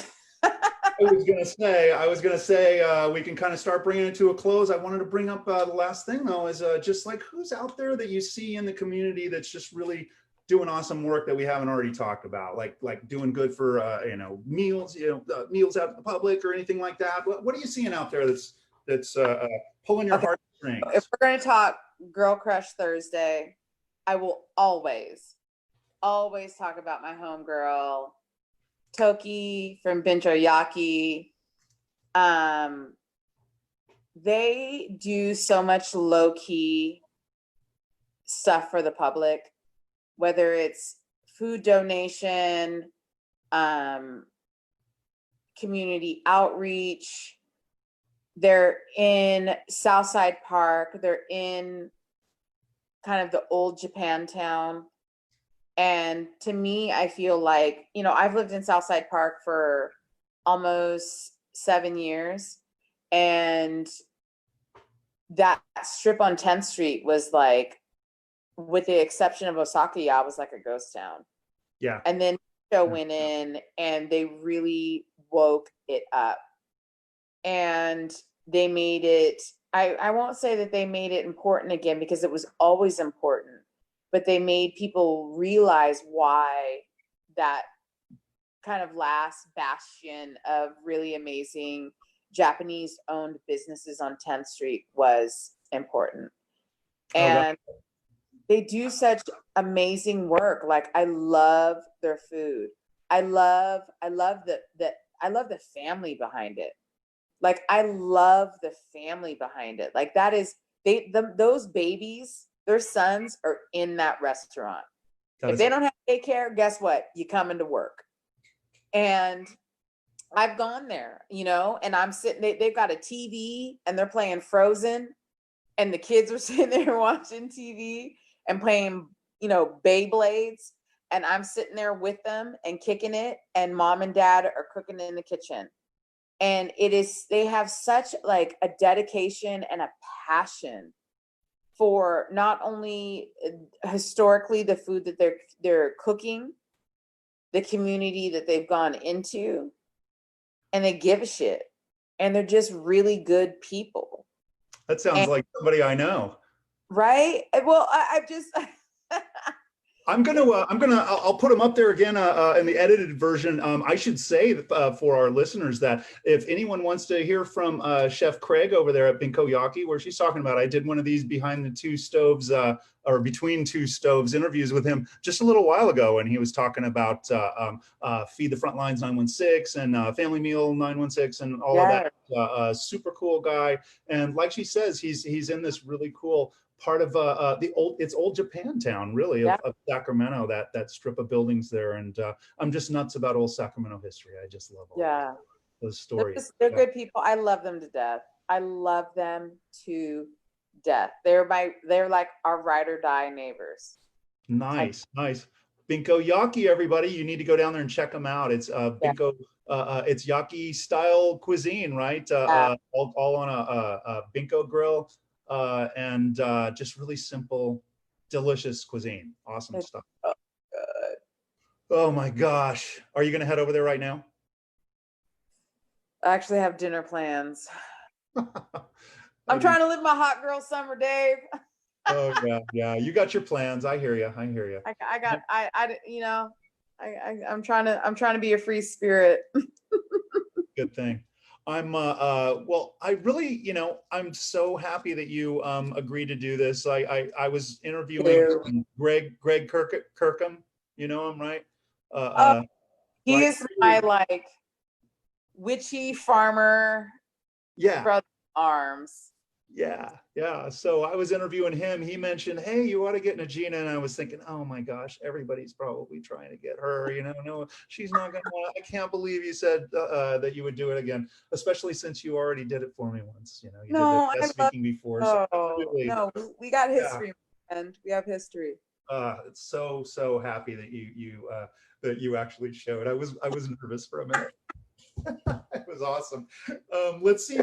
was gonna say we can kind of start bringing it to a close. I wanted to bring up the last thing though, is just like who's out there that you see in the community that's just really doing awesome work that we haven't already talked about, like doing good for meals, meals out in the public or anything like that. What are you seeing out there that's pulling your heartstrings? If we're gonna talk Girl Crush Thursday, I will always talk about my homegirl, Toki from Bincho Yaki. They do so much low-key stuff for the public, whether it's food donation, community outreach. They're in Southside Park. They're in kind of the old Japantown. And to me, I feel like, I've lived in Southside Park for almost 7 years. And that strip on 10th Street was like, with the exception of Osaka-ya, was like a ghost town. Yeah. And then show went in and they really woke it up. And they made it, I won't say that they made it important again because it was always important. But they made people realize why that kind of last bastion of really amazing Japanese-owned businesses on 10th Street was important. And they do such amazing work. Like, I love their food. I love the family behind it. Like, I love the family behind it. Like, that is, those babies, their sons are in that restaurant. If they don't have daycare, guess what? You come into work. And I've gone there, and I'm sitting, they've got a TV and they're playing Frozen and the kids are sitting there watching TV and playing, Beyblades. And I'm sitting there with them and kicking it. And mom and dad are cooking in the kitchen. And they have such like a dedication and a passion for not only historically the food that they're cooking, the community that they've gone into, and they give a shit. And they're just really good people. That sounds like somebody I know. Right? Well, I've just I'll put them up there again in the edited version. I should say for our listeners that if anyone wants to hear from Chef Craig over there at Binko Yaki, where she's talking about, I did one of these behind the two stoves or between two stoves interviews with him just a little while ago, and he was talking about Feed the Front Lines 916 and Family Meal 916 and all of that. Super cool guy, and like she says, he's in this really cool part of it's old Japantown, really, of Sacramento, that strip of buildings there. And I'm just nuts about old Sacramento history. I just love all those stories. They're good people. I love them to death. I love them to death. They're like our ride or die neighbors. Nice. Binko Yaki, everybody, you need to go down there and check them out. It's Binko. It's Yaki style cuisine, right? All on a Binko grill. And just really simple, delicious cuisine. Awesome It's stuff. so good. Oh my gosh. Are you going to head over there right now? I actually have dinner plans. I I'm do. trying to live my hot girl summer, Dave. Oh yeah, yeah. You got your plans. I hear you. I hear you. I'm trying to be a free spirit. Good thing. Well, I really, I'm so happy that you agreed to do this. I was interviewing Greg Kirkham. You know him, right? Oh, Uh, he right. is my like witchy farmer Yeah. brother in arms. Yeah, yeah. So I was interviewing him. He mentioned, "Hey, you ought to get N'Gina," and I was thinking, "Oh my gosh, everybody's probably trying to get her." No, she's not gonna want it. I can't believe you said that you would do it again, especially since you already did it for me once. You did the No, I guest love. speaking before, so Oh really, no, we got yeah. history, and we have history. It's so happy that you actually showed. I was nervous for a minute. It was awesome. Let's see.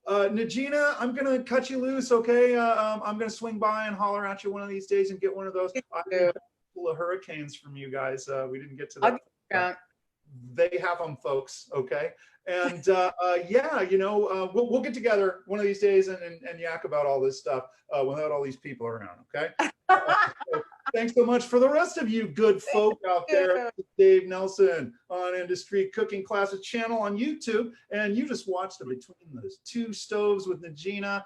N'Gina, I'm gonna cut you loose, okay? I'm gonna swing by and holler at you one of these days and get one of those. I need a couple of hurricanes from you guys. We didn't get to that. They have them, folks. Okay. And yeah, we'll get together one of these days and yak about all this stuff without all these people around. Okay. So thanks so much for the rest of you good folk out there. Dave Nelson on Industry Cooking Classes channel on YouTube, and you just watched the Between the Two Stoves with N'Gina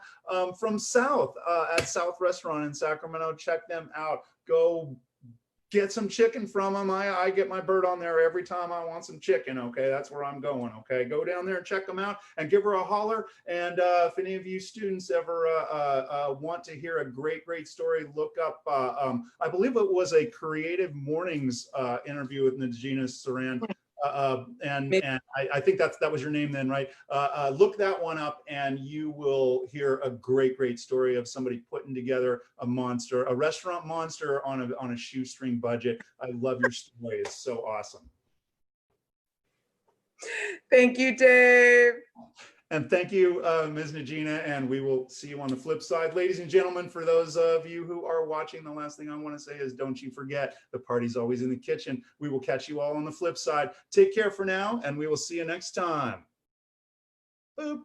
from South at South Restaurant in Sacramento. Check them out. Go get some chicken from them. I get my bird on there every time I want some chicken. Okay, that's where I'm going. Okay, go down there and check them out and give her a holler. And if any of you students ever want to hear a great story, look up. I believe it was a Creative Mornings interview with N'Gina Saran. And I think that was your name then, right? Look that one up and you will hear a great story of somebody putting together a restaurant monster on a shoestring budget. I love your story. It's so awesome. Thank you, Dave. And thank you, Ms. N'Gina, and we will see you on the flip side. Ladies and gentlemen, for those of you who are watching, the last thing I want to say is don't you forget, the party's always in the kitchen. We will catch you all on the flip side. Take care for now, and we will see you next time. Boop.